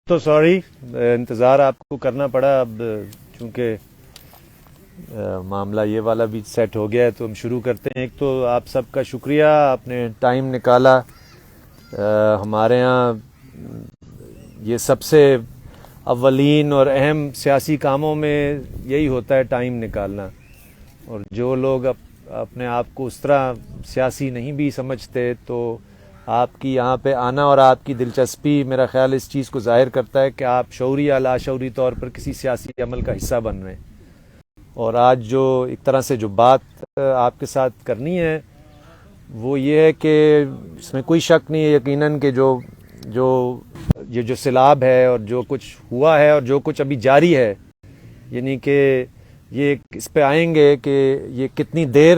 تو سوری انتظار آپ کو کرنا پڑا. اب چونکہ معاملہ یہ والا بھی سیٹ ہو گیا ہے تو ہم شروع کرتے ہیں. ایک تو آپ سب کا شکریہ، آپ نے ٹائم نکالا. ہمارے ہاں یہ سب سے اولین اور اہم سیاسی کاموں میں یہی ہوتا ہے، ٹائم نکالنا. اور جو لوگ اپنے آپ کو اس طرح سیاسی نہیں بھی سمجھتے تو آپ کی یہاں پہ آنا اور آپ کی دلچسپی میرا خیال اس چیز کو ظاہر کرتا ہے کہ آپ شعوری یا لاشعوری طور پر کسی سیاسی عمل کا حصہ بن رہے ہیں. اور آج جو ایک طرح سے جو بات آپ کے ساتھ کرنی ہے وہ یہ ہے کہ اس میں کوئی شک نہیں ہے یقیناً کہ جو سیلاب ہے اور جو کچھ ہوا ہے اور جو کچھ ابھی جاری ہے، یعنی کہ یہ اس پہ آئیں گے کہ یہ کتنی دیر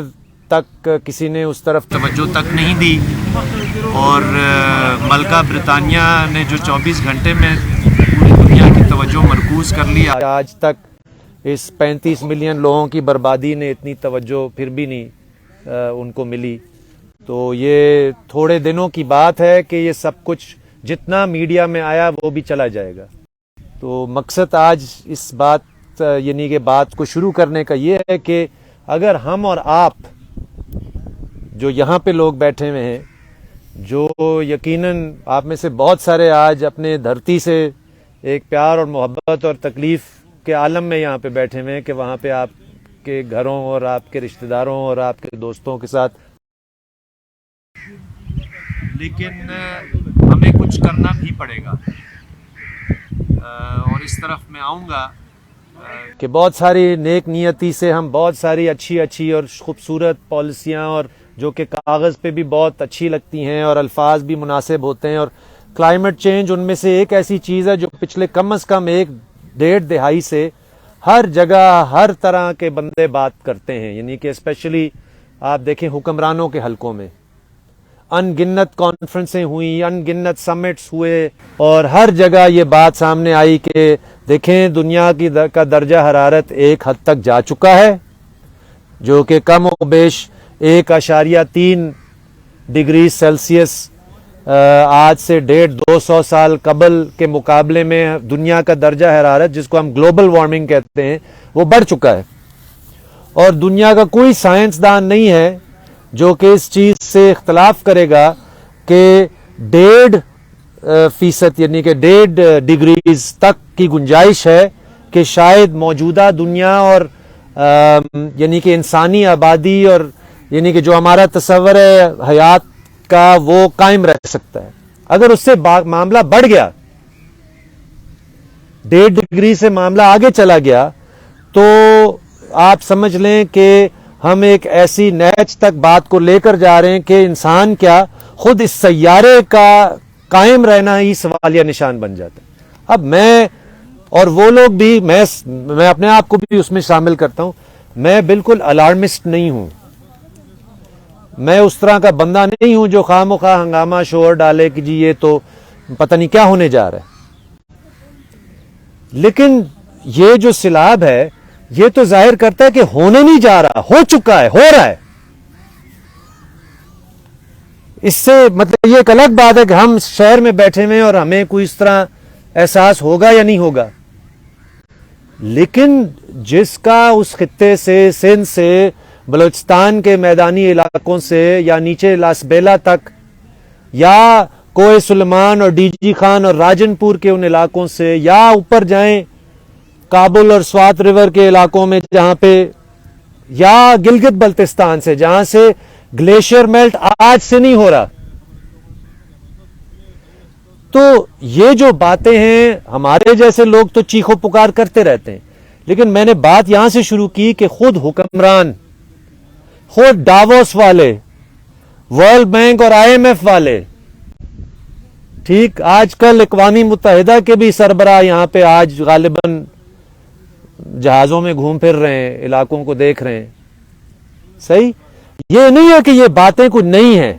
تک کسی نے اس طرف توجہ تک نہیں دی. اور ملکہ برطانیہ نے جو 24 گھنٹے میں پوری دنیا کی توجہ مرکوز کر لی، آج تک اس 35 ملین لوگوں کی بربادی نے اتنی توجہ پھر بھی نہیں ان کو ملی. تو یہ تھوڑے دنوں کی بات ہے کہ یہ سب کچھ جتنا میڈیا میں آیا وہ بھی چلا جائے گا. تو مقصد آج اس بات یعنی کہ بات کو شروع کرنے کا یہ ہے کہ اگر ہم اور آپ جو یہاں پہ لوگ بیٹھے ہوئے ہیں، جو یقیناً آپ میں سے بہت سارے آج اپنے دھرتی سے ایک پیار اور محبت اور تکلیف کے عالم میں یہاں پہ بیٹھے ہوئے ہیں کہ وہاں پہ آپ کے گھروں اور آپ کے رشتہ داروں اور آپ کے دوستوں کے ساتھ، لیکن ہمیں کچھ کرنا بھی پڑے گا. اور اس طرف میں آؤں گا کہ بہت ساری نیک نیتی سے ہم بہت ساری اچھی اور خوبصورت پالیسیاں اور جو کہ کاغذ پہ بھی بہت اچھی لگتی ہیں اور الفاظ بھی مناسب ہوتے ہیں، اور کلائمیٹ چینج ان میں سے ایک ایسی چیز ہے جو پچھلے کم از کم 1.5 دہائی سے ہر جگہ ہر طرح کے بندے بات کرتے ہیں. یعنی کہ اسپیشلی آپ دیکھیں حکمرانوں کے حلقوں میں ان گنت کانفرنسیں ہوئیں، ان گنت سمٹس ہوئے، اور ہر جگہ یہ بات سامنے آئی کہ دیکھیں دنیا کا درجہ حرارت ایک حد تک جا چکا ہے جو کہ کم و بیش 1.3 ڈگری سیلسیس آج سے 150-200 سال قبل کے مقابلے میں دنیا کا درجہ حرارت جس کو ہم گلوبل وارمنگ کہتے ہیں وہ بڑھ چکا ہے. اور دنیا کا کوئی سائنسدان نہیں ہے جو کہ اس چیز سے اختلاف کرے گا کہ 1.5% یعنی کہ 1.5 ڈگریز تک کی گنجائش ہے کہ شاید موجودہ دنیا اور یعنی کہ انسانی آبادی اور یعنی کہ جو ہمارا تصور ہے حیات کا وہ قائم رہ سکتا ہے. اگر اس سے معاملہ بڑھ گیا، 1.5 ڈگری سے معاملہ آگے چلا گیا، تو آپ سمجھ لیں کہ ہم ایک ایسی نیچ تک بات کو لے کر جا رہے ہیں کہ انسان کیا خود اس سیارے کا قائم رہنا ہی سوالیہ نشان بن جاتا ہے. اب میں اور وہ لوگ بھی، میں اپنے آپ کو بھی اس میں شامل کرتا ہوں، میں بالکل الارمسٹ نہیں ہوں. میں اس طرح کا بندہ نہیں ہوں جو خواہ مخواہ ہنگامہ شور ڈالے کہ جی یہ تو پتہ نہیں کیا ہونے جا رہا ہے. لیکن یہ جو سیلاب ہے یہ تو ظاہر کرتا ہے کہ ہونے نہیں جا رہا، ہو چکا ہے، ہو رہا ہے. اس سے مطلب یہ ایک الگ بات ہے کہ ہم شہر میں بیٹھے ہوئے اور ہمیں کوئی اس طرح احساس ہوگا یا نہیں ہوگا، لیکن جس کا اس خطے سے، سندھ سے، بلوچستان کے میدانی علاقوں سے یا نیچے لاس بیلا تک یا کوہ سلیمان اور ڈی جی خان اور راجن پور کے ان علاقوں سے یا اوپر جائیں کابل اور سوات ریور کے علاقوں میں جہاں پہ، یا گلگت بلتستان سے جہاں سے گلیشیئر میلٹ آج سے نہیں ہو رہا. تو یہ جو باتیں ہیں ہمارے جیسے لوگ تو چیخو پکار کرتے رہتے ہیں، لیکن میں نے بات یہاں سے شروع کی کہ خود حکمران، خود ڈاووس والے، ورلڈ بینک اور آئی ایم ایف والے، ٹھیک، آج کل اقوام متحدہ کے بھی سربراہ یہاں پہ آج غالباً جہازوں میں گھوم پھر رہے ہیں، علاقوں کو دیکھ رہے ہیں. صحیح، یہ نہیں ہے کہ یہ باتیں کچھ نہیں ہیں،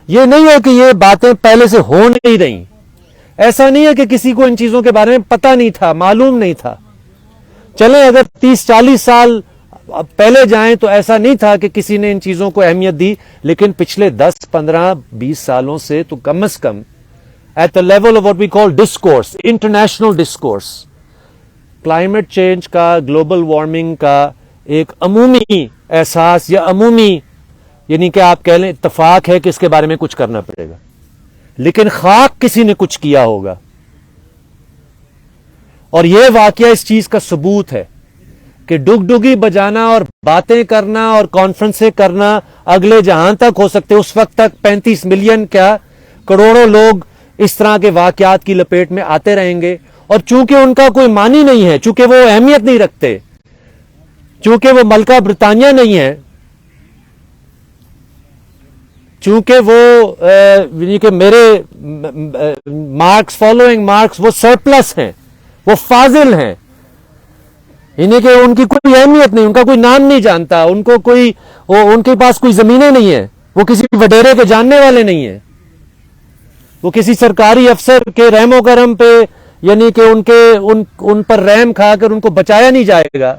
یہ نہیں ہے کہ یہ باتیں پہلے سے ہو نہیں رہی. ایسا نہیں ہے کہ کسی کو ان چیزوں کے بارے میں پتہ نہیں تھا، معلوم نہیں تھا. چلیں اگر 30-40 سال پہلے جائیں تو ایسا نہیں تھا کہ کسی نے ان چیزوں کو اہمیت دی، لیکن پچھلے 10-15-20 سالوں سے تو کم از کم at the level of what we call discourse, international discourse. Climate change کا, global warming کا ایک عمومی احساس یا عمومی یعنی کہ آپ کہہ لیں اتفاق ہے کہ اس کے بارے میں کچھ کرنا پڑے گا، لیکن خاک کسی نے کچھ کیا ہوگا. اور یہ واقعہ اس چیز کا ثبوت ہے کہ ڈگڈگی بجانا اور باتیں کرنا اور کانفرنسیں کرنا اگلے جہاں تک ہو سکتے، اس وقت تک 35 ملین کیا کروڑوں لوگ اس طرح کے واقعات کی لپیٹ میں آتے رہیں گے. اور چونکہ ان کا کوئی معنی نہیں ہے، چونکہ وہ اہمیت نہیں رکھتے، چونکہ وہ ملکہ برطانیہ نہیں ہے، چونکہ وہ یعنی کہ میرے مارکس فالوئنگ مارکس وہ سرپلس ہیں، وہ فاضل ہیں، یعنی کہ ان کی کوئی اہمیت نہیں، ان کا کوئی نام نہیں جانتا، ان کے پاس کوئی زمینیں نہیں ہیں، وہ کسی وڈیرے کے جاننے والے نہیں ہیں، وہ کسی سرکاری افسر کے رحم و کرم پہ یعنی کہ ان پر رحم کھا کر ان کو بچایا نہیں جائے گا.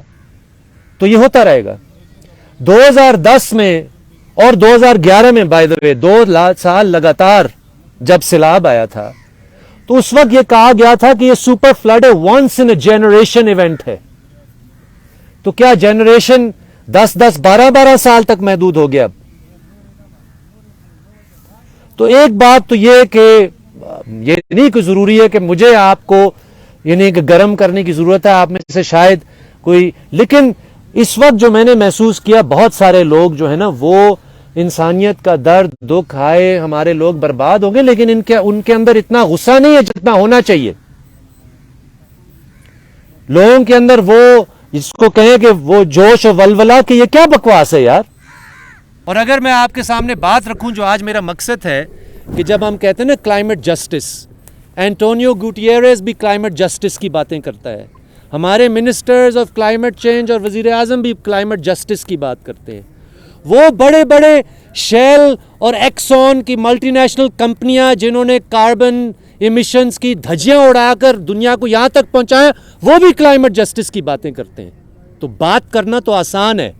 تو یہ ہوتا رہے گا. 2010 میں اور 2011 میں بائی دا وے 2 سال لگاتار جب سیلاب آیا تھا تو اس وقت یہ کہا گیا تھا کہ یہ سپر فلڈ ہے، once in a generation event ہے. تو کیا جنریشن 10 12 سال تک محدود ہو گیا؟ تو ایک بات تو یہ کہ یہ نہیں کہ ضروری ہے کہ مجھے آپ کو یعنی کہ گرم کرنے کی ضرورت ہے، آپ میں سے شاید کوئی، لیکن اس وقت جو میں نے محسوس کیا بہت سارے لوگ جو ہے نا وہ انسانیت کا درد دکھ آئے، ہمارے لوگ برباد ہوں گے، لیکن ان کے اندر اتنا غصہ نہیں ہے جتنا ہونا چاہیے. لوگوں کے اندر وہ جس کو کہیں کہ وہ جوش و ولولہ کہ یہ کیا بکواس ہے یار. اور اگر میں آپ کے سامنے بات رکھوں جو آج میرا مقصد ہے کہ جب ہم کہتے ہیں نا کلائمیٹ جسٹس، اینٹونیو گوٹیریز بھی کلائمیٹ جسٹس کی باتیں کرتا ہے، ہمارے منسٹرز آف کلائمیٹ چینج اور وزیر اعظم بھی کلائمیٹ جسٹس کی بات کرتے ہیں. وہ بڑے بڑے شیل اور ایکسون کی ملٹی نیشنل کمپنیاں جنہوں نے کاربن ایمیشنز کی دھجیاں اڑا کر دنیا کو یہاں تک پہنچایا، وہ بھی کلائمیٹ جسٹس کی باتیں کرتے ہیں. تو بات کرنا تو آسان ہے،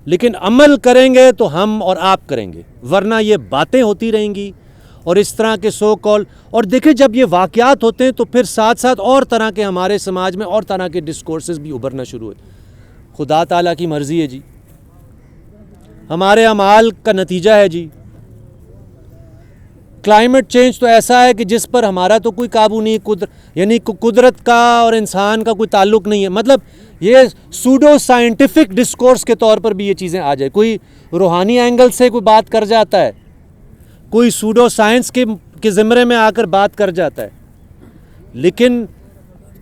لیکن عمل کریں گے تو ہم اور آپ کریں گے، ورنہ یہ باتیں ہوتی رہیں گی. اور اس طرح کے سو کال، اور دیکھیں جب یہ واقعات ہوتے ہیں تو پھر ساتھ ساتھ اور طرح کے ہمارے سماج میں اور طرح کے ڈسکورسز بھی ابھرنا شروع ہوئے. خدا تعالیٰ کی مرضی ہے جی، ہمارے اعمال کا نتیجہ ہے جی. کلائمیٹ چینج تو ایسا ہے کہ جس پر ہمارا تو کوئی قابو نہیں، یعنی قدرت کا اور انسان کا کوئی تعلق نہیں ہے. مطلب یہ سوڈو سائنٹیفک ڈسکورس کے طور پر بھی یہ چیزیں آ جائے، کوئی روحانی اینگل سے کوئی بات کر جاتا ہے، کوئی سوڈو سائنس کے زمرے میں آ کر بات کر جاتا ہے. لیکن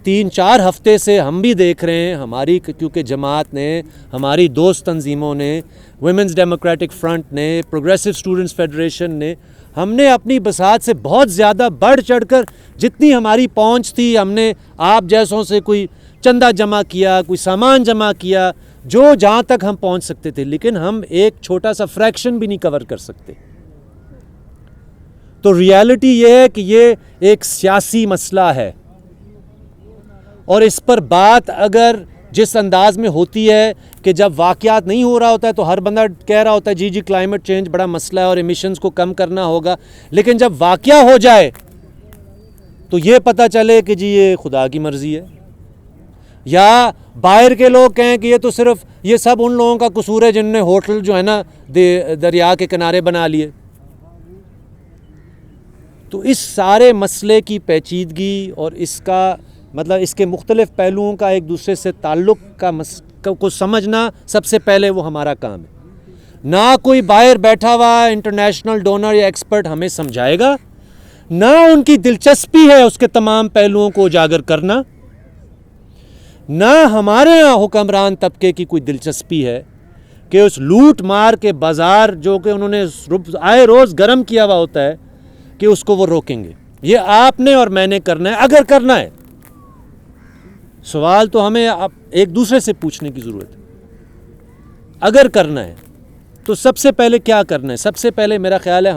3-4 ہفتے سے ہم بھی دیکھ رہے ہیں، ہماری کیونکہ جماعت نے، ہماری دوست تنظیموں نے، ویمنز ڈیموکریٹک فرنٹ نے، پروگریسو اسٹوڈنٹس فیڈریشن نے، ہم نے اپنی بساط سے بہت زیادہ بڑھ چڑھ کر جتنی ہماری پہنچ تھی، ہم نے آپ جیسوں سے کوئی چندہ جمع کیا، کوئی سامان جمع کیا، جو جہاں تک ہم پہنچ سکتے تھے، لیکن ہم ایک چھوٹا سا فریکشن بھی نہیں کور کر سکتے. تو ریالٹی یہ ہے کہ یہ ایک سیاسی مسئلہ ہے، اور اس پر بات اگر جس انداز میں ہوتی ہے کہ جب واقعات نہیں ہو رہا ہوتا ہے تو ہر بندہ کہہ رہا ہوتا ہے جی کلائمیٹ چینج بڑا مسئلہ ہے اور ایمیشنز کو کم کرنا ہوگا، لیکن جب واقعہ ہو جائے تو یہ پتہ چلے کہ جی یہ خدا کی مرضی ہے، یا باہر کے لوگ کہیں کہ یہ تو صرف یہ سب ان لوگوں کا قصور ہے جنہوں نے ہوٹل جو ہے نا دریا کے کنارے بنا لیے. تو اس سارے مسئلے کی پیچیدگی اور اس کا مطلب اس کے مختلف پہلوؤں کا ایک دوسرے سے تعلق کو سمجھنا سب سے پہلے وہ ہمارا کام ہے. نہ کوئی باہر بیٹھا ہوا انٹرنیشنل ڈونر یا ایکسپرٹ ہمیں سمجھائے گا، نہ ان کی دلچسپی ہے اس کے تمام پہلوؤں کو اجاگر کرنا، نہ ہمارے یہاں حکمران طبقے کی کوئی دلچسپی ہے کہ اس لوٹ مار کے بازار جو کہ انہوں نے آئے روز گرم کیا ہوا ہوتا ہے کہ اس کو وہ روکیں گے. یہ آپ نے اور میں نے کرنا ہے اگر کرنا ہے. سوال تو ہمیں ایک دوسرے سے پوچھنے کی ضرورت ہے. اگر کرنا ہے تو سب سے پہلے کیا کرنا ہے؟ سب سے پہلے میرا خیال ہے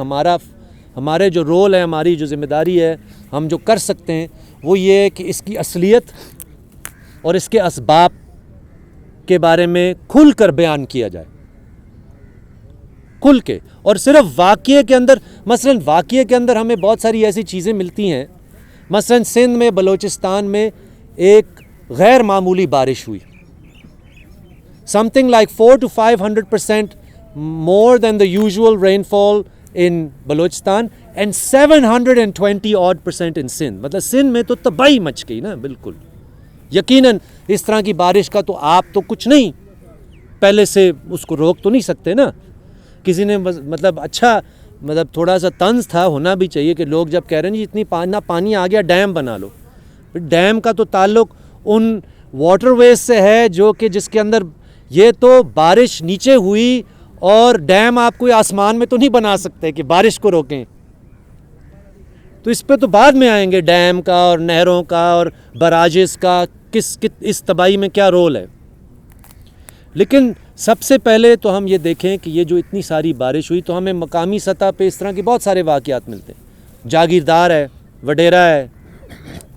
ہمارے جو رول ہے، ہماری جو ذمہ داری ہے، ہم جو کر سکتے ہیں وہ یہ ہے کہ اس کی اصلیت اور اس کے اسباب کے بارے میں کھل کر بیان کیا جائے، کھل کے. اور صرف واقعے کے اندر، مثلاً واقعے کے اندر ہمیں بہت ساری ایسی چیزیں ملتی ہیں. مثلاً سندھ میں، بلوچستان میں ایک غیر معمولی بارش ہوئی. something like 400 to 500% more than the usual rainfall in Balochistan and 720 odd% in Sindh. مطلب سندھ میں تو تباہی مچ گئی نا بالکل. یقیناً اس طرح کی بارش کا تو آپ تو کچھ نہیں پہلے سے اس کو روک تو نہیں سکتے نا. کسی نے مطلب اچھا مطلب تھوڑا سا طنز تھا، ہونا بھی چاہیے کہ لوگ جب کہہ رہے ہیں جی اتنی پانی آ گیا ڈیم بنا لو. ڈیم کا تو تعلق ان واٹر ویز سے ہے جو کہ جس کے اندر یہ تو بارش نیچے ہوئی اور ڈیم آپ کوئی آسمان میں تو نہیں بنا سکتے کہ بارش کو روکیں. تو اس پہ تو بعد میں آئیں گے ڈیم کا اور نہروں کا اور براجز کا اس تباہی میں کیا رول ہے. لیکن سب سے پہلے تو ہم یہ دیکھیں کہ یہ جو اتنی ساری بارش ہوئی تو ہمیں مقامی سطح پہ اس طرح کے بہت سارے واقعات ملتے ہیں. جاگیردار ہے، وڈیرا ہے،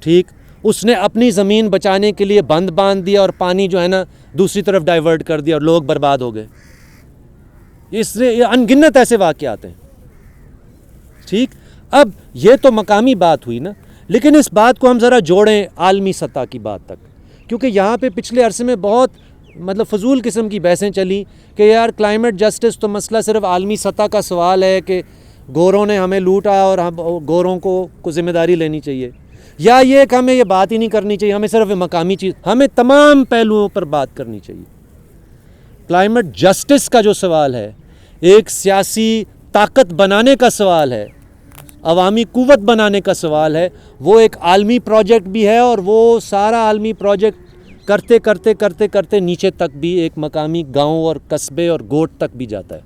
ٹھیک، اس نے اپنی زمین بچانے کے لیے بند باندھ دیا اور پانی جو ہے نا دوسری طرف ڈائیورٹ کر دیا اور لوگ برباد ہو گئے. اس سے یہ ان گنت ایسے واقعات ہیں. ٹھیک، اب یہ تو مقامی بات ہوئی نا، لیکن اس بات کو ہم ذرا جوڑیں عالمی سطح کی بات تک، کیونکہ یہاں پہ پچھلے عرصے میں بہت مطلب فضول قسم کی بحثیں چلی کہ یار کلائمیٹ جسٹس تو مسئلہ صرف عالمی سطح کا سوال ہے کہ گوروں نے ہمیں لوٹا اور ہم گوروں کو ذمہ داری لینی چاہیے، یا یہ کہ ہمیں یہ بات ہی نہیں کرنی چاہیے، ہمیں صرف مقامی چیز، ہمیں تمام پہلوؤں پر بات کرنی چاہیے. کلائمیٹ جسٹس کا جو سوال ہے ایک سیاسی طاقت بنانے کا سوال ہے، عوامی قوت بنانے کا سوال ہے. وہ ایک عالمی پروجیکٹ بھی ہے اور وہ سارا عالمی پروجیکٹ کرتے کرتے کرتے کرتے نیچے تک بھی ایک مقامی گاؤں اور قصبے اور گوٹ تک بھی جاتا ہے.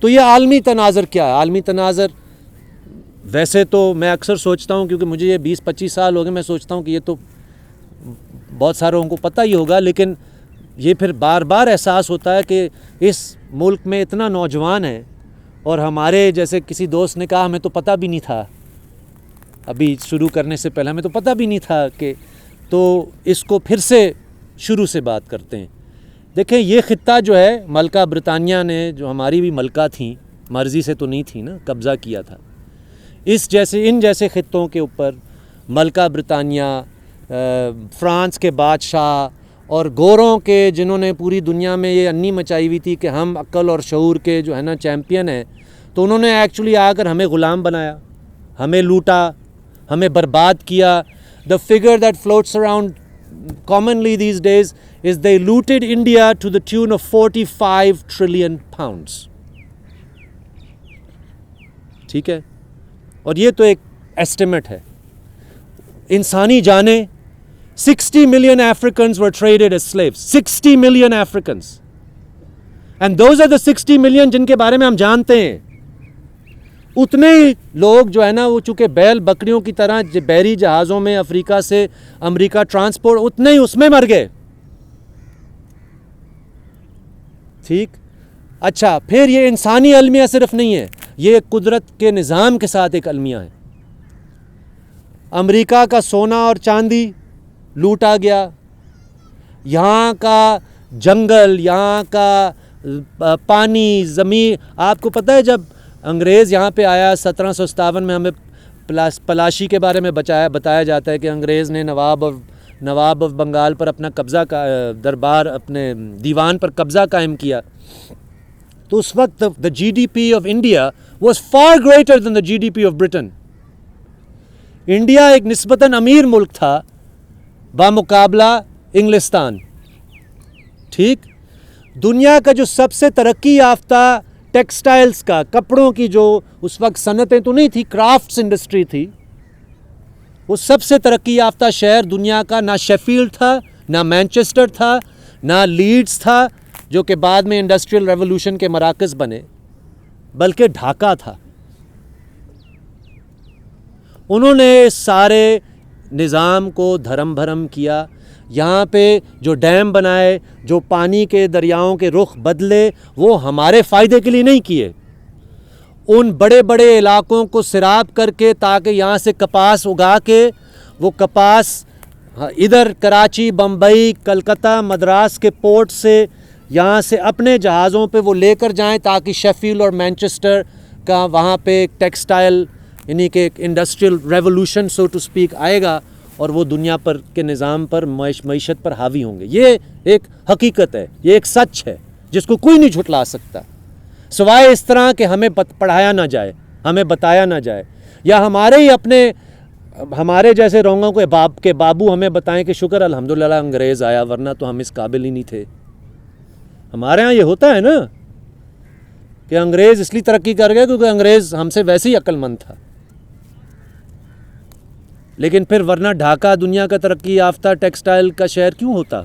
تو یہ عالمی تناظر کیا ہے؟ عالمی تناظر ویسے تو میں اکثر سوچتا ہوں، کیونکہ مجھے یہ 20-25 سال ہو گئے، میں سوچتا ہوں کہ یہ تو بہت ساروں کو پتہ ہی ہوگا، لیکن یہ پھر بار بار احساس ہوتا ہے کہ اس ملک میں اتنا نوجوان ہے اور ہمارے جیسے کسی دوست نے کہا ہمیں تو پتہ بھی نہیں تھا، ابھی شروع کرنے سے پہلے ہمیں تو پتہ بھی نہیں تھا کہ، تو اس کو پھر سے شروع سے بات کرتے ہیں. دیکھیں یہ خطہ جو ہے ملکہ برطانیہ نے، جو ہماری بھی ملکہ تھیں، مرضی سے تو نہیں تھی نا، قبضہ کیا تھا، ان جیسے خطوں کے اوپر ملکہ برطانیہ، فرانس کے بادشاہ اور گوروں کے جنہوں نے پوری دنیا میں یہ انی مچائی ہوئی تھی کہ ہم عقل اور شعور کے جو ہے نا چیمپئن ہیں، تو انہوں نے ایکچولی آ کر ہمیں غلام بنایا، ہمیں لوٹا، ہمیں برباد کیا. The figure that floats around commonly these days is they looted India to the tune of 45 trillion pounds. ٹھیک ہے، اور یہ تو ایک ایسٹیمیٹ ہے. انسانی جانیں 60 million Africans were traded as slaves. 60 million Africans. And those are the 60 million جن کے بارے میں ہم جانتے ہیں. اتنے لوگ جو ہے نا وہ چونکہ بیل بکریوں کی طرح بحری جہازوں میں افریقہ سے امریکہ ٹرانسپورٹ، اتنے ہی اس میں مر گئے. ٹھیک، اچھا پھر یہ انسانی المیہ صرف نہیں ہے، یہ قدرت کے نظام کے ساتھ ایک المیہ ہے. امریکہ کا سونا اور چاندی لوٹا گیا، یہاں کا جنگل، یہاں کا پانی، زمین. آپ کو پتہ ہے جب انگریز یہاں پہ آیا 1757 میں، ہمیں پلاشی کے بارے میں بتایا جاتا ہے کہ انگریز نے نواب آف بنگال پر اپنا قبضہ کا دربار، اپنے دیوان پر قبضہ قائم کیا. تو اس وقت the GDP of India was far greater than the GDP of Britain. India ایک نسبتاً امیر ملک تھا بامقابلہ انگلستان. ٹھیک، دنیا کا جو سب سے ترقی یافتہ ٹیکسٹائلز کا، کپڑوں کی جو اس وقت صنعتیں تو نہیں تھی، کرافٹس انڈسٹری تھی، وہ سب سے ترقی یافتہ شہر دنیا کا نہ شیفیلڈ تھا، نہ مینچسٹر تھا، نہ لیڈز تھا جو کہ بعد میں انڈسٹریل ریولوشن کے مراکز بنے، بلکہ ڈھاکہ تھا. انہوں نے سارے نظام کو دھرم بھرم کیا. یہاں پہ جو ڈیم بنائے، جو پانی کے دریاؤں کے رخ بدلے، وہ ہمارے فائدے کے لیے نہیں کیے. ان بڑے بڑے علاقوں کو سیراب کر کے تاکہ یہاں سے کپاس اگا کے وہ کپاس ادھر کراچی، بمبئی، کلکتہ، مدراس کے پورٹ سے یہاں سے اپنے جہازوں پہ وہ لے کر جائیں تاکہ شیفیلڈ اور مینچسٹر کا وہاں پہ ایک ٹیکسٹائل یعنی کہ ایک industrial revolution so to speak آئے گا اور وہ دنیا پر کے نظام پر معیشت پر حاوی ہوں گے. یہ ایک حقیقت ہے, یہ ایک سچ ہے جس کو کوئی نہیں جھٹلا سکتا, سوائے اس طرح کہ ہمیں پڑھایا نہ جائے, ہمیں بتایا نہ جائے, یا ہمارے ہی اپنے ہمارے جیسے رونگوں کے بابو ہمیں بتائیں کہ شکر الحمدللہ انگریز آیا ورنہ تو ہم اس قابل ہی نہیں تھے. ہمارے ہاں یہ ہوتا ہے نا کہ انگریز اس لیے ترقی کر گیا کیونکہ انگریز ہم سے ویسے ہی عقل مند تھا, لیکن پھر ورنہ ڈھاکہ دنیا کا ترقی یافتہ ٹیکسٹائل کا شہر کیوں ہوتا؟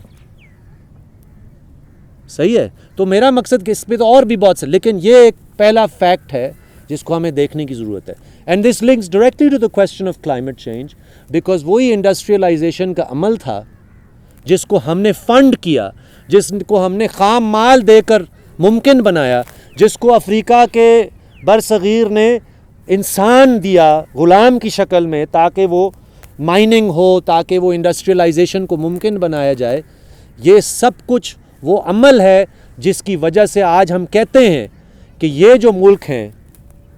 صحیح ہے. تو میرا مقصد کہ اس پہ تو اور بھی بہت سے, لیکن یہ ایک پہلا فیکٹ ہے جس کو ہمیں دیکھنے کی ضرورت ہے. And this links directly to the question of climate change, because وہی انڈسٹریلائزیشن کا عمل تھا جس کو ہم نے فنڈ کیا, جس کو ہم نے خام مال دے کر ممکن بنایا, جس کو افریقہ کے برصغیر نے انسان دیا غلام کی شکل میں تاکہ وہ مائننگ ہو, تاکہ وہ انڈسٹریلائزیشن کو ممکن بنایا جائے. یہ سب کچھ وہ عمل ہے جس کی وجہ سے آج ہم کہتے ہیں کہ یہ جو ملک ہیں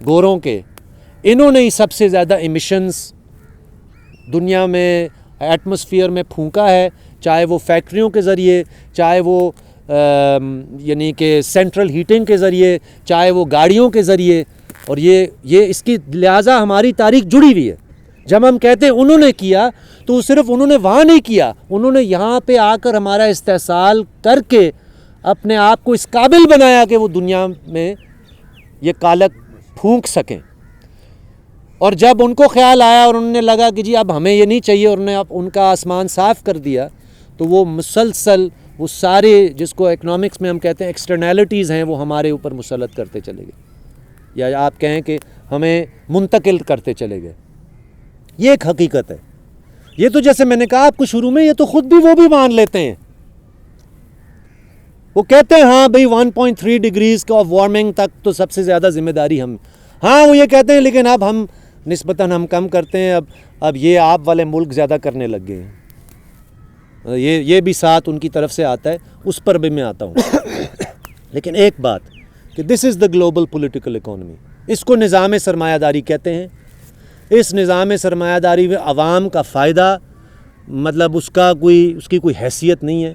گوروں کے, انہوں نے ہی سب سے زیادہ ایمیشنز دنیا میں ایٹماسفیئر میں پھونکا ہے, چاہے وہ فیکٹریوں کے ذریعے, چاہے وہ یعنی کہ سینٹرل ہیٹنگ کے ذریعے, چاہے وہ گاڑیوں کے ذریعے. اور یہ اس کی لہٰذا ہماری تاریخ جڑی ہوئی ہے. جب ہم کہتے ہیں انہوں نے کیا تو صرف انہوں نے وہاں نہیں کیا, انہوں نے یہاں پہ آ کر ہمارا استحصال کر کے اپنے آپ کو اس قابل بنایا کہ وہ دنیا میں یہ کالک پھونک سکیں. اور جب ان کو خیال آیا اور انہوں نے لگا کہ جی اب ہمیں یہ نہیں چاہیے, اور انہوں نے اب ان کا آسمان صاف کر دیا, تو وہ مسلسل وہ سارے جس کو اکنامکس میں ہم کہتے ہیں ایکسٹرنیلٹیز ہیں وہ ہمارے اوپر مسلط کرتے چلے گئے, یا آپ کہیں کہ ہمیں منتقل کرتے چلے گئے. یہ ایک حقیقت ہے. یہ تو جیسے میں نے کہا آپ کو شروع میں, یہ تو خود بھی وہ بھی مان لیتے ہیں. وہ کہتے ہیں ہاں بھئی 1.3 ڈگریز کا وارمنگ تک تو سب سے زیادہ ذمہ داری ہم, ہاں وہ یہ کہتے ہیں لیکن اب ہم نسبتاً ہم کم کرتے ہیں, اب یہ آپ والے ملک زیادہ کرنے لگ گئے ہیں. یہ بھی ساتھ ان کی طرف سے آتا ہے, اس پر بھی میں آتا ہوں. لیکن ایک بات کہ this is the global political economy, اس کو نظام سرمایہ داری کہتے ہیں. اس نظام سرمایہ داری میں عوام کا فائدہ مطلب اس کی کوئی حیثیت نہیں ہے.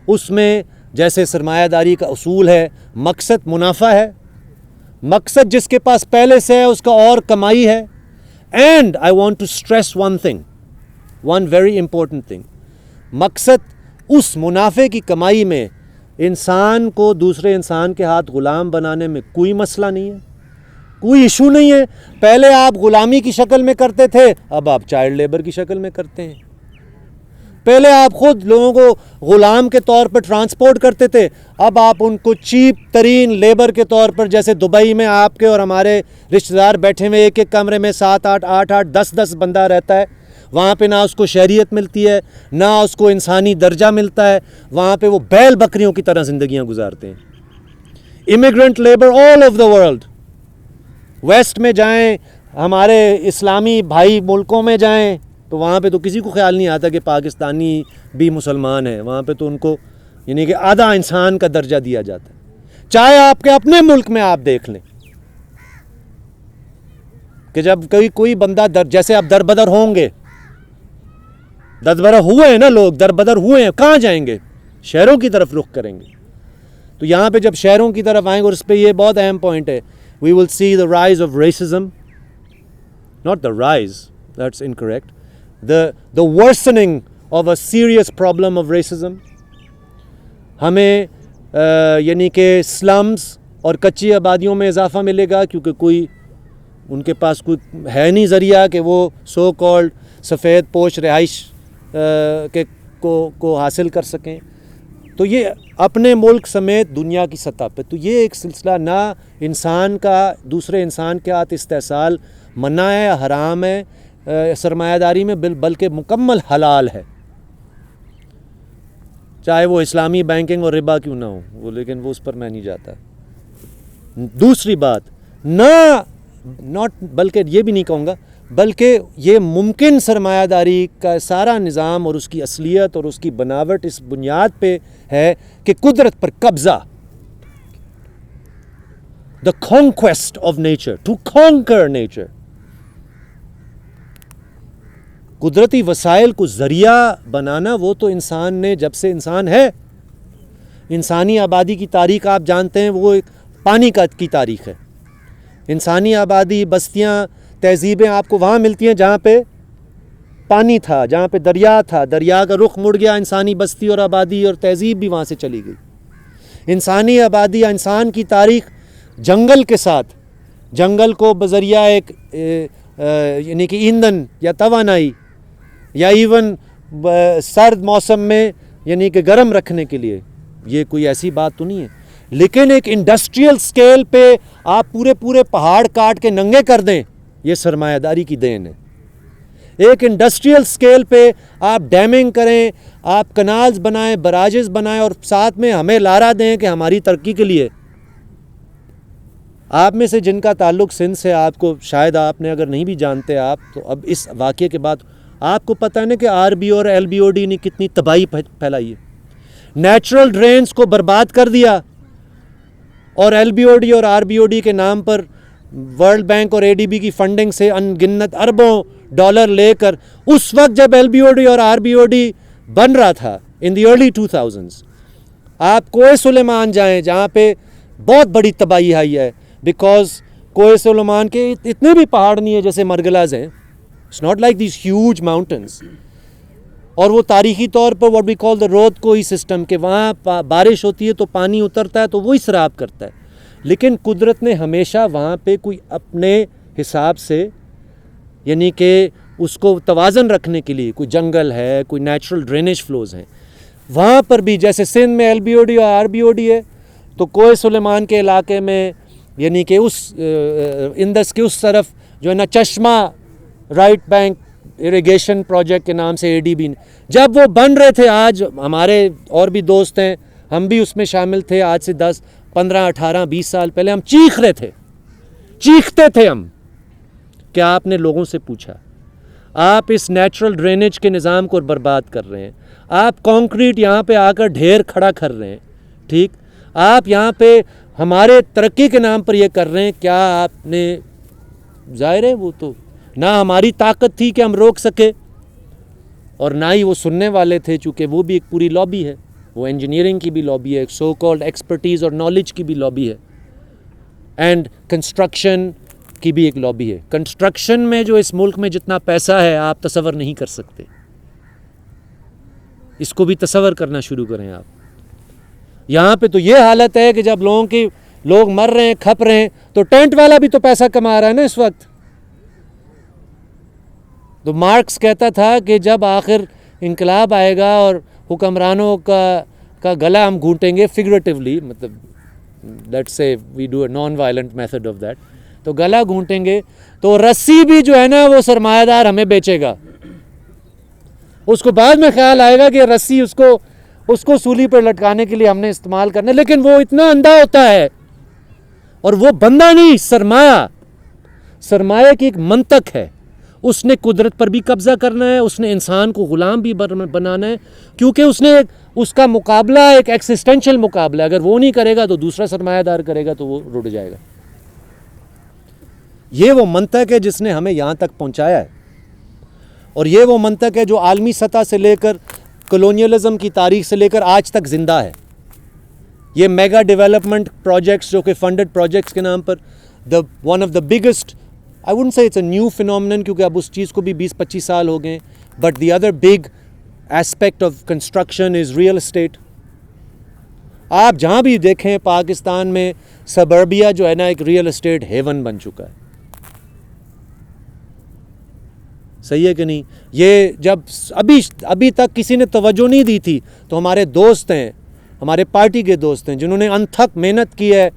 اس میں جیسے سرمایہ داری کا اصول ہے مقصد منافع ہے, مقصد جس کے پاس پہلے سے ہے اس کا اور کمائی ہے. And I want to stress one thing, one very important thing, مقصد اس منافع کی کمائی میں انسان کو دوسرے انسان کے ہاتھ غلام بنانے میں کوئی مسئلہ نہیں ہے, کوئی ایشو نہیں ہے. پہلے آپ غلامی کی شکل میں کرتے تھے, اب آپ چائلڈ لیبر کی شکل میں کرتے ہیں. پہلے آپ خود لوگوں کو غلام کے طور پر ٹرانسپورٹ کرتے تھے, اب آپ ان کو چیپ ترین لیبر کے طور پر, جیسے دبئی میں آپ کے اور ہمارے رشتہ دار بیٹھے ہوئے ایک ایک کمرے میں 7-8 10 بندہ رہتا ہے, وہاں پہ نہ اس کو شہریت ملتی ہے نہ اس کو انسانی درجہ ملتا ہے, وہاں پہ وہ بیل بکریوں کی طرح زندگیاں گزارتے ہیں. Immigrant labour all over the world, west میں جائیں, ہمارے اسلامی بھائی ملکوں میں جائیں, تو وہاں پہ تو کسی کو خیال نہیں آتا کہ پاکستانی بھی مسلمان ہیں. وہاں پہ تو ان کو یعنی کہ آدھا انسان کا درجہ دیا جاتا ہے. چاہے آپ کے اپنے ملک میں آپ دیکھ لیں کہ جب کوئی بندہ جیسے آپ دربدر ہوں گے, دربدر ہوئے ہیں نا لوگ, دربدر ہوئے ہیں, کہاں جائیں گے؟ شہروں کی طرف رخ کریں گے. تو یہاں پہ جب شہروں کی طرف آئیں گے, اور اس پہ یہ بہت اہم پوائنٹ ہے, we will see the rise of racism, not the rise, that's incorrect, the worsening of a serious problem of racism. ہمیں یعنی کہ سلمز اور کچی آبادیوں میں اضافہ ملے گا, کیونکہ کوئی ان کے پاس کوئی ہے نہیں ذریعہ کہ وہ سو کالڈ سفید پوش رہائش کو حاصل کر سکیں. تو یہ اپنے ملک سمیت دنیا کی سطح پہ تو یہ ایک سلسلہ, نہ انسان کا دوسرے انسان کے ہاتھ استحصال منع ہے, حرام ہے سرمایہ داری میں, بلکہ مکمل حلال ہے, چاہے وہ اسلامی بینکنگ اور ربا کیوں نہ ہو وہ, لیکن وہ اس پر میں نہیں جاتا. دوسری بات, بلکہ یہ بھی نہیں کہوں گا, بلکہ یہ ممکن سرمایہ داری کا سارا نظام اور اس کی اصلیت اور اس کی بناوٹ اس بنیاد پہ ہے کہ قدرت پر قبضہ, the conquest of nature, to conquer nature. قدرتی وسائل کو ذریعہ بنانا وہ تو انسان نے جب سے انسان ہے. انسانی آبادی کی تاریخ آپ جانتے ہیں, وہ ایک پانی کی تاریخ ہے. انسانی آبادی, بستیاں, تہذیبیں آپ کو وہاں ملتی ہیں جہاں پہ پانی تھا, جہاں پہ دریا تھا. دریا کا رخ مڑ گیا, انسانی بستی اور آبادی اور تہذیب بھی وہاں سے چلی گئی. انسانی آبادی یا انسان کی تاریخ جنگل کے ساتھ, جنگل کو بذریعہ ایک یعنی کہ ایندھن یا توانائی یا ایون سرد موسم میں یعنی کہ گرم رکھنے کے لیے, یہ کوئی ایسی بات تو نہیں ہے. لیکن ایک انڈسٹریل سکیل پہ آپ پورے پہاڑ کاٹ کے ننگے کر دیں, یہ سرمایہ داری کی دین ہے. ایک انڈسٹریل سکیل پہ آپ ڈیمنگ کریں, آپ کنالز بنائیں, براجز بنائیں اور ساتھ میں ہمیں لارا دیں کہ ہماری ترقی کے لیے. آپ میں سے جن کا تعلق سندھ سے, آپ کو شاید آپ نے اگر نہیں بھی جانتے آپ, تو اب اس واقعے کے بعد آپ کو پتہ ہے نا کہ آر بی اور ایل بی او ڈی نے کتنی تباہی پھیلائی ہے. نیچرل ڈرینز کو برباد کر دیا, اور ایل بی او ڈی اور آر بی او ڈی کے نام پر ورلڈ بینک اور اے ڈی بی کی فنڈنگ سے ان گنت اربوں ڈالر لے کر, اس وقت جب ایل بی او ڈی اور آر بی او ڈی بن رہا تھا ان دی ارلی 2000s, آپ کوہ سلیمان جائیں جہاں پہ بہت بڑی تباہی آئی ہے, بیکاز کوہ سلیمان کے اتنے بھی پہاڑ نہیں ہیں جیسے مرگلاز ہیں. It's not like these huge mountains. اور وہ تاریخی طور پر واٹ وی کال دا رود کوئی سسٹم, کہ وہاں بارش ہوتی ہے تو پانی اترتا ہے تو وہی سیراب کرتا ہے. لیکن قدرت نے ہمیشہ وہاں پہ کوئی اپنے حساب سے یعنی کہ اس کو توازن رکھنے کے لیے کوئی جنگل ہے, کوئی نیچرل ڈرینیج فلوز ہیں. وہاں پر بھی جیسے سندھ میں ایل بی او ڈی اور آر بی او ڈی ہے, تو کوہ سلیمان کے علاقے میں یعنی کہ اس اندس کے اس طرف جو ہے نا چشمہ رائٹ بینک اریگیشن پروجیکٹ کے نام سے اے ڈی بی نے جب وہ بن رہے تھے, آج ہمارے اور بھی دوست ہیں, ہم بھی اس میں شامل تھے, آج سے 10 15 18 20 سال پہلے ہم چیخ رہے تھے, چیختے تھے ہم. کیا آپ نے لوگوں سے پوچھا؟ آپ اس نیچرل ڈرینیج کے نظام کو برباد کر رہے ہیں, آپ کانکریٹ یہاں پہ آ کر ڈھیر کھڑا کر رہے ہیں, ٹھیک, آپ یہاں پہ ہمارے ترقی کے نام پر یہ کر رہے ہیں. کیا آپ نے, ظاہر ہے وہ تو نہ ہماری طاقت تھی کہ ہم روک سکے, اور نہ ہی وہ سننے والے تھے, چونکہ وہ بھی ایک پوری لابی ہے, وہ انجینئرنگ کی بھی لابی ہے, ایک سو کالڈ ایکسپرٹیز اور نالج کی بھی لابی ہے, اینڈ کنسٹرکشن کی بھی ایک لابی ہے. کنسٹرکشن میں جو اس ملک میں جتنا پیسہ ہے آپ تصور نہیں کر سکتے, اس کو بھی تصور کرنا شروع کریں آپ. یہاں پہ تو یہ حالت ہے کہ جب لوگ مر رہے ہیں, کھپ رہے ہیں, تو ٹینٹ والا بھی تو پیسہ کما رہا ہے نا اس وقت. تو مارکس کہتا تھا کہ جب آخر انقلاب آئے گا اور حکمرانوں کا گلا ہم گھونٹیں گے, فگریٹیولی, مطلب let's say we do a non violent method of that, تو گلا گھونٹیں گے تو رسی بھی جو ہے نا وہ سرمایہ دار ہمیں بیچے گا. اس کو بعد میں خیال آئے گا کہ رسی اس کو سولی پر لٹکانے کے لیے ہم نے استعمال کرنا, لیکن وہ اتنا اندھا ہوتا ہے, اور وہ بندہ نہیں, سرمایہ کی ایک منطق ہے. اس نے قدرت پر بھی قبضہ کرنا ہے, اس نے انسان کو غلام بھی بنانا ہے, کیونکہ اس کا مقابلہ ایک ایکسسٹینشل مقابلہ ہے. اگر وہ نہیں کرے گا تو دوسرا سرمایہ دار کرے گا, تو وہ رٹ جائے گا. یہ وہ منطق ہے جس نے ہمیں یہاں تک پہنچایا ہے, اور یہ وہ منطق ہے جو عالمی سطح سے لے کر کلونیلزم کی تاریخ سے لے کر آج تک زندہ ہے. یہ میگا ڈیولپمنٹ پروجیکٹس جو کہ فنڈڈ پروجیکٹس کے نام پر one of the biggest, I wouldn't say it's a new phenomenon کیونکہ اب اس چیز کو بھی 20-25 سال ہو گئے, but the other big aspect of construction is real estate. آپ جہاں بھی دیکھیں پاکستان میں سبربیا جو ہے نا ایک ریئل اسٹیٹ ہیون بن چکا ہے. صحیح ہے کہ نہیں؟ یہ جب ابھی تک کسی نے توجہ نہیں دی تھی, تو ہمارے دوست ہیں, ہمارے پارٹی کے دوست ہیں جنہوں نے انتھک محنت کی ہے.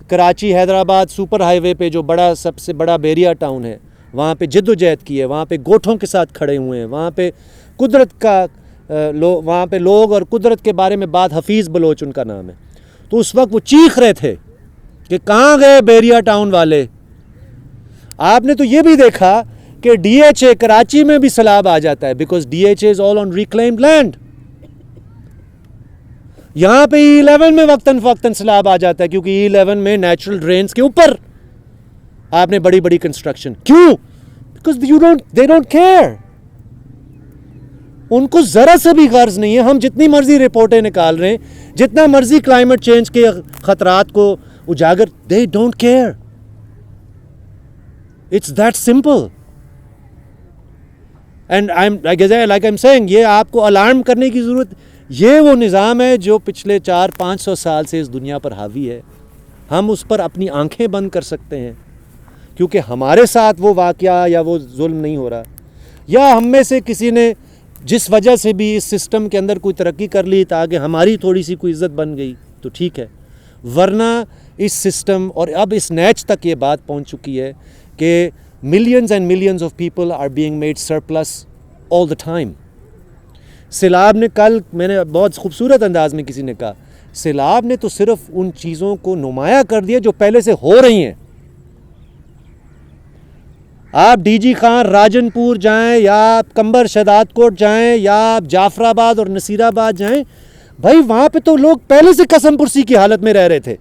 کراچی حیدرآباد سپر ہائی وے پہ جو سب سے بڑا بیریا ٹاؤن ہے, وہاں پہ جد و جہد کی ہے, وہاں پہ گوٹھوں کے ساتھ کھڑے ہوئے ہیں, وہاں پہ قدرت کا وہاں پہ لوگ اور قدرت کے بارے میں بات, حفیظ بلوچ ان کا نام ہے. تو اس وقت وہ چیخ رہے تھے کہ کہاں گئے بیریا ٹاؤن والے. آپ نے تو یہ بھی دیکھا کہ ڈی ایچ اے کراچی میں بھی سیلاب آ جاتا ہے, because D H A is all on reclaimed land. یہاں پہ E11 میں وقتاً فوقتاً سیلاب آ جاتا ہے کیونکہ E11 میں نیچرل ڈرینز کے اوپر آپ نے بڑی بڑی کنسٹرکشن. کیوں؟ Because they don't care. ان کو ذرا سے بھی غرض نہیں ہے. ہم جتنی مرضی رپورٹیں نکال رہے ہیں, جتنا مرضی کلائمیٹ چینج کے خطرات کو اجاگر, they don't care. It's that simple. And like I'm saying, یہ آپ کو الارم کرنے کی ضرورت. یہ وہ نظام ہے جو پچھلے 400-500 سال سے اس دنیا پر حاوی ہے. ہم اس پر اپنی آنکھیں بند کر سکتے ہیں کیونکہ ہمارے ساتھ وہ واقعہ یا وہ ظلم نہیں ہو رہا, یا ہم میں سے کسی نے جس وجہ سے بھی اس سسٹم کے اندر کوئی ترقی کر لی تاکہ ہماری تھوڑی سی کوئی عزت بن گئی تو ٹھیک ہے, ورنہ اس سسٹم اور اب اس نیچ تک یہ بات پہنچ چکی ہے کہ millions and millions of people are being made surplus all the time. سیلاب نے کل, میں نے بہت خوبصورت انداز میں کسی نے کہا, سیلاب نے تو صرف ان چیزوں کو نمایاں کر دیا جو پہلے سے ہو رہی ہیں. آپ ڈی جی خان راجن پور جائیں, یا آپ کمبر شہداد کوٹ جائیں, یا آپ جعفر آباد اور نصیر آباد جائیں, بھائی وہاں پہ تو لوگ پہلے سے قسم پرسی کی حالت میں رہ رہے تھے.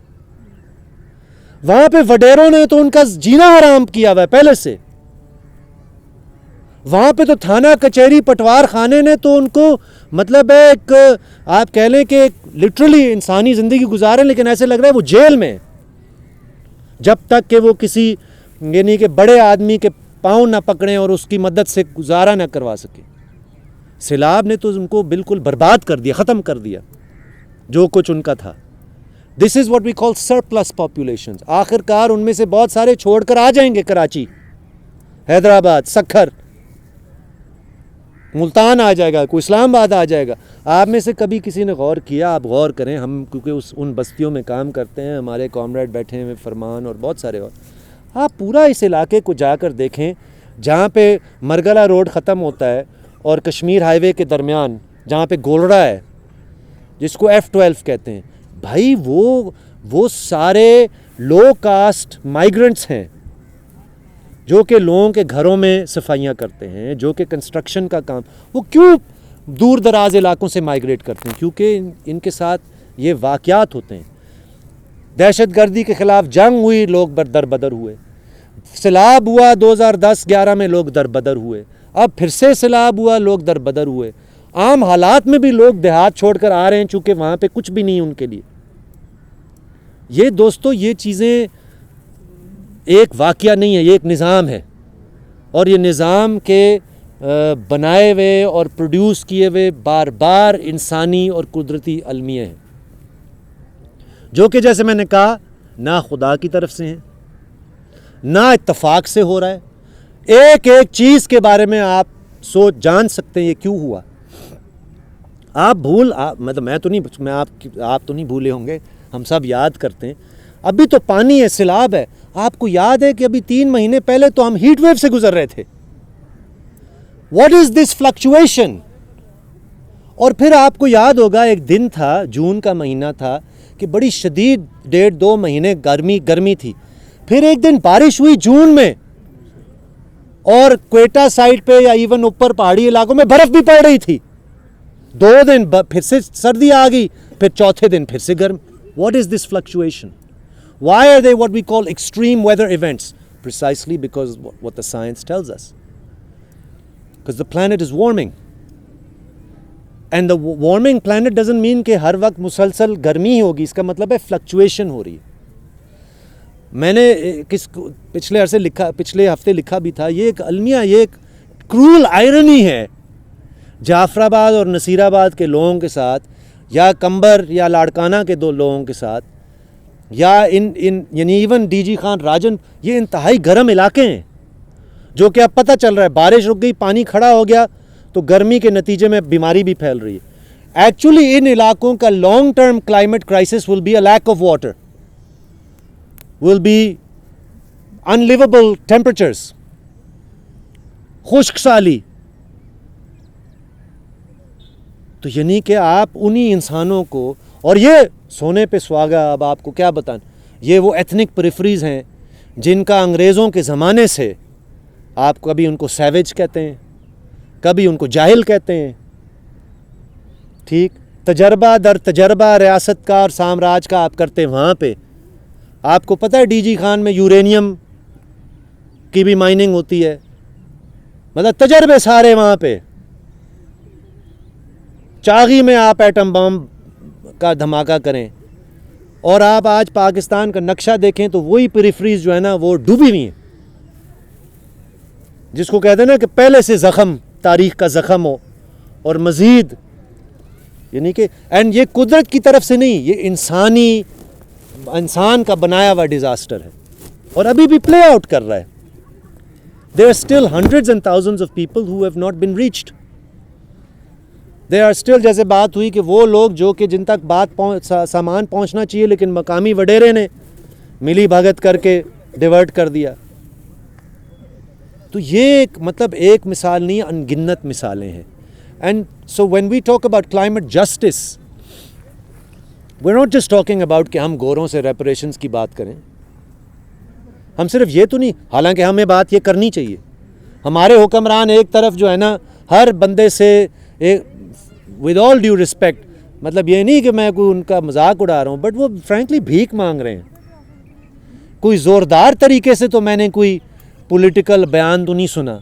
وہاں پہ وڈیروں نے تو ان کا جینا حرام کیا ہوا ہے پہلے سے. وہاں پہ تو تھانہ کچہری پٹوار خانے نے تو ان کو مطلب ہے ایک آپ کہہ لیں کہ لٹرلی انسانی زندگی گزارے, لیکن ایسے لگ رہا ہے وہ جیل میں, جب تک کہ وہ کسی یعنی کہ بڑے آدمی کے پاؤں نہ پکڑیں اور اس کی مدد سے گزارا نہ کروا سکے. سیلاب نے تو ان کو بالکل برباد کر دیا, ختم کر دیا جو کچھ ان کا تھا. This is what we call surplus populations. آخر کار ان میں سے بہت سارے چھوڑ کر آ جائیں گے کراچی, حیدرآباد, سکھر, ملتان آ جائے گا, کوئی اسلام آباد آ جائے گا. آپ میں سے کبھی کسی نے غور کیا؟ آپ غور کریں, ہم کیونکہ ان بستیوں میں کام کرتے ہیں, ہمارے کامریڈ بیٹھے ہیں, فرمان اور بہت سارے اور, آپ پورا اس علاقے کو جا کر دیکھیں جہاں پہ مرگلہ روڈ ختم ہوتا ہے اور کشمیر ہائی وے کے درمیان جہاں پہ گولڑا ہے جس کو F12 کہتے ہیں. بھائی وہ سارے لو کاسٹ مائیگرنٹس ہیں جو کہ لوگوں کے گھروں میں صفائیاں کرتے ہیں, جو کہ کنسٹرکشن کا کام. وہ کیوں دور دراز علاقوں سے مائیگریٹ کرتے ہیں؟ کیونکہ ان کے ساتھ یہ واقعات ہوتے ہیں. دہشت گردی کے خلاف جنگ ہوئی, لوگ در بدر ہوئے. سیلاب ہوا 2010-11 میں, لوگ در بدر ہوئے. اب پھر سے سیلاب ہوا, لوگ در بدر ہوئے. عام حالات میں بھی لوگ دیہات چھوڑ کر آ رہے ہیں چونکہ وہاں پہ کچھ بھی نہیں ان کے لیے. یہ دوستو, یہ چیزیں ایک واقعہ نہیں ہے, یہ ایک نظام ہے, اور یہ نظام کے بنائے ہوئے اور پروڈیوس کیے ہوئے بار بار انسانی اور قدرتی المیہ ہیں جو کہ جیسے میں نے کہا نہ خدا کی طرف سے ہیں نہ اتفاق سے ہو رہا ہے. ایک ایک چیز کے بارے میں آپ سوچ جان سکتے ہیں یہ کیوں ہوا. آپ میں تو نہیں, آپ تو نہیں بھولے ہوں گے, ہم سب یاد کرتے ہیں. ابھی تو پانی ہے, سیلاب ہے. آپ کو یاد ہے کہ ابھی 3 مہینے پہلے تو ہم ہیٹ ویو سے گزر رہے تھے. What is this fluctuation? اور پھر آپ کو یاد ہوگا ایک دن تھا, جون کا مہینہ تھا, کہ بڑی شدید 1.5-2 مہینے گرمی تھی. پھر ایک دن بارش ہوئی جون میں, اور کوئٹہ سائڈ پہ یا ایون اوپر پہاڑی علاقوں میں برف بھی پڑ رہی تھی. 2 دن پھر سے سردی آ گئی, پھر چوتھے دن پھر سے گرم. What is this fluctuation? Why are they what we call extreme weather events? Precisely because what the science tells us. Because the planet is warming. And the warming planet doesn't mean کہ ہر وقت مسلسل گرمی ہوگی. اس کا مطلب ہے fluctuation ہو رہی ہے. میں نے پچھلے ہفتے لکھا بھی تھا, یہ ایک المیہ, یہ ایک کرول آئرنی ہے جعفر آباد اور نصیر آباد کے لوگوں کے ساتھ, یا کمبر یا لاڑکانہ کے 2 لوگوں کے ساتھ, یا یعنی ایون ڈی جی خان راجن. یہ انتہائی گرم علاقے ہیں جو کہ اب پتہ چل رہا ہے بارش رک گئی, پانی کھڑا ہو گیا تو گرمی کے نتیجے میں بیماری بھی پھیل رہی ہے. ایکچولی ان علاقوں کا long term climate crisis will be a lack of water, will be unlivable temperatures, خشک سالی. تو یعنی کہ آپ انہی انسانوں کو, اور یہ سونے پہ سہاگا, اب آپ کو کیا بتائیں, یہ وہ ایتھنک پریفریز ہیں جن کا انگریزوں کے زمانے سے آپ کبھی ان کو سیویج کہتے ہیں, کبھی ان کو جاہل کہتے ہیں, ٹھیک, تجربہ در تجربہ ریاست کا اور سامراج کا آپ کرتے وہاں پہ. آپ کو پتہ ہے ڈی جی خان میں یورینیم کی بھی مائننگ ہوتی ہے. مطلب تجربے سارے وہاں پہ. چاغی میں آپ ایٹم بم کا دھماکہ کریں اور آپ آج پاکستان کا نقشہ دیکھیں تو وہی پیریفریز جو ہے نا وہ ڈوبی ہوئی ہیں, جس کو کہتے ہیں نا کہ پہلے سے زخم, تاریخ کا زخم ہو اور مزید, یعنی کہ اینڈ یہ قدرت کی طرف سے نہیں, یہ انسان کا بنایا ہوا ڈیزاسٹر ہے اور ابھی بھی پلے آؤٹ کر رہا ہے. There are still hundreds and thousands of people who have not been reached. There are still, جیسے بات ہوئی کہ وہ لوگ جو کہ جن تک سامان پہنچنا چاہیے لیکن مقامی وڈیرے نے ملی بھگت کر کے ڈیورٹ کر دیا. تو یہ مطلب ایک مثال نہیں, ان گنت مثالیں ہیں. And so when we talk about climate justice, we're not just talking about کہ ہم گوروں سے ریپریشنز کی بات کریں. ہم صرف یہ تو نہیں, حالانکہ ہمیں بات یہ کرنی چاہیے. ہمارے حکمران ایک طرف جو ہے نا ہر بندے سے ود آل ڈیو رسپیکٹ, مطلب یہ نہیں کہ میں کوئی ان کا مذاق اڑا رہا ہوں, بٹ وہ فرینکلی بھیک مانگ رہے ہیں. کوئی زوردار طریقے سے تو میں نے کوئی پولیٹیکل بیان تو نہیں سنا.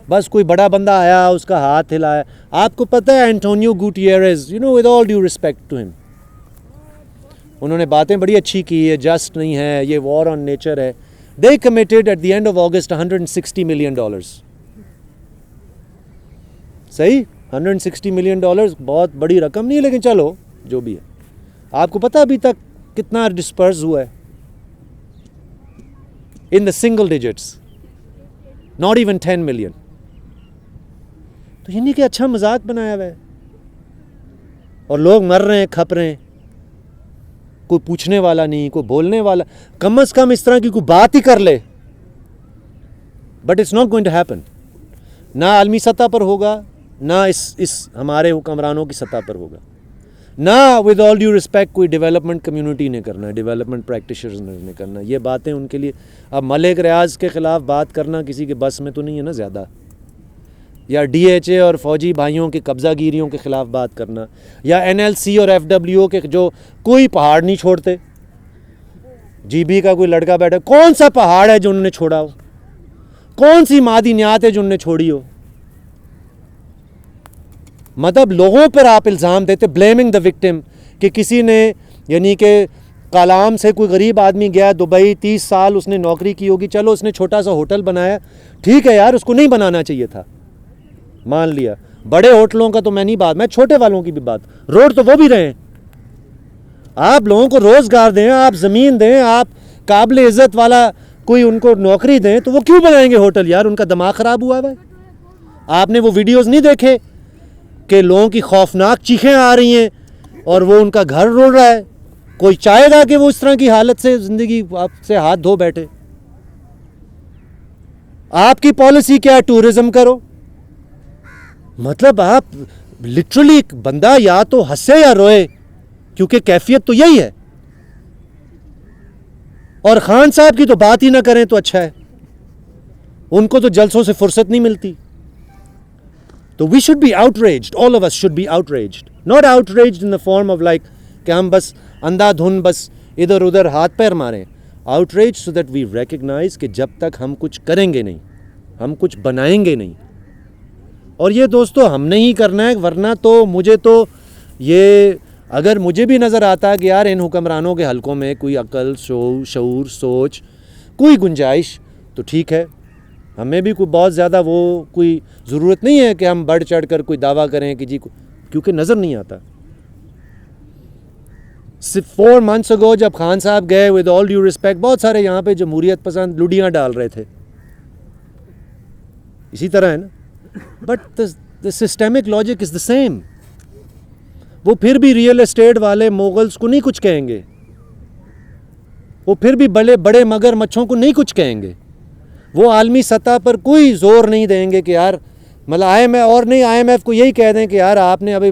بس کوئی بڑا بندہ آیا, اس کا ہاتھ ہلایا. آپ کو پتہ ہے Antonio Guterres, with all due respect to him, انہوں نے باتیں بڑی اچھی کی ہے, جسٹ نہیں ہے, یہ وار آن نیچر ہے. They committed at the end of August $160 million. صحیح, $160 million بہت بڑی رقم نہیں ہے, لیکن چلو جو بھی ہے. آپ کو پتہ ابھی تک کتنا ڈسپرس ہوا ہے؟ In the single digits, not even 10 million. تو یہ نہیں کہ اچھا مذاق بنایا ہوا ہے اور لوگ مر رہے ہیں, کھپ رہے ہیں, کوئی پوچھنے والا نہیں, کوئی بولنے والا. کم از کم اس طرح کی کوئی بات ہی کر لے. But it's not going to happen. نہ عالمی سطح پر ہوگا, نہ اس ہمارے حکمرانوں کی سطح پر ہوگا, نہ ود آل ڈیو رسپیکٹ کوئی ڈیولپمنٹ کمیونٹی نے کرنا ہے, ڈیولپمنٹ پریکٹیشنرز نے کرنا. یہ باتیں ان کے لیے, اب ملک ریاض کے خلاف بات کرنا کسی کے بس میں تو نہیں ہے نا زیادہ, یا ڈی ایچ اے اور فوجی بھائیوں کے قبضہ گیریوں کے خلاف بات کرنا, یا این ایل سی اور ایف ڈبلیو او کے جو کوئی پہاڑ نہیں چھوڑتے. جی بی کا کوئی لڑکا بیٹھا, کون سا پہاڑ ہے جو انہوں نے چھوڑا ہو؟ کون سی معدنیات ہے جو انہوں نے چھوڑی ہو؟ مطلب لوگوں پر آپ الزام دیتے, بلیمنگ دا وکٹم, کہ کسی نے, یعنی کہ کالام سے کوئی غریب آدمی گیا دبئی, 30 سال اس نے نوکری کی ہوگی, چلو اس نے چھوٹا سا ہوٹل بنایا, ٹھیک ہے یار, اس کو نہیں بنانا چاہیے تھا, مان لیا. بڑے ہوٹلوں کا تو میں نہیں بات, میں چھوٹے والوں کی بھی بات, روڈ تو وہ بھی رہے ہیں. آپ لوگوں کو روزگار دیں, آپ زمین دیں, آپ قابل عزت والا کوئی ان کو نوکری دیں, تو وہ کیوں بنائیں گے ہوٹل یار؟ ان کا دماغ خراب ہوا ہے. آپ نے وہ ویڈیوز نہیں دیکھے کہ لوگوں کی خوفناک چیخیں آ رہی ہیں اور وہ ان کا گھر روڑ رہا ہے؟ کوئی چاہے گا کہ وہ اس طرح کی حالت سے زندگی آپ سے ہاتھ دھو بیٹھے؟ آپ کی پالیسی کیا ہے؟ ٹورزم کرو. مطلب آپ لٹرلی بندہ یا تو ہنسے یا روئے, کیونکہ کیفیت تو یہی ہے. اور خان صاحب کی تو بات ہی نہ کریں تو اچھا ہے, ان کو تو جلسوں سے فرصت نہیں ملتی. تو we should be outraged, all of us should be outraged, not outraged in the form of like کہ ہم بس اندھا دھن بس ادھر ادھر ہاتھ پیر ماریں. outraged so that we recognize کہ جب تک ہم کچھ کریں گے نہیں, ہم کچھ بنائیں گے نہیں. اور یہ دوستو ہم نے ہی کرنا ہے, ورنہ تو مجھے تو یہ, اگر مجھے بھی نظر آتا ہے کہ یار ان حکمرانوں کے حلقوں میں کوئی عقل, شعور, سوچ, کوئی گنجائش, تو ٹھیک ہے, ہمیں بھی کوئی بہت زیادہ وہ کوئی ضرورت نہیں ہے کہ ہم بڑھ چڑھ کر کوئی دعویٰ کریں کہ جی, کیونکہ نظر نہیں آتا. 4 months ago جب خان صاحب گئے, ود آل ڈیو رسپیکٹ, بہت سارے یہاں پہ جمہوریت پسند لڈیاں ڈال رہے تھے, اسی طرح ہے نا. But the systemic logic is the same. وہ پھر بھی ریئل اسٹیٹ والے مغلز کو نہیں کچھ کہیں گے, وہ پھر بھی بڑے مگر مچھوں کو نہیں کچھ کہیں گے. وہ عالمی سطح پر کوئی زور نہیں دیں گے کہ یار, مطلب آئی ایم ایف کو یہی کہہ دیں کہ یار آپ نے ابھی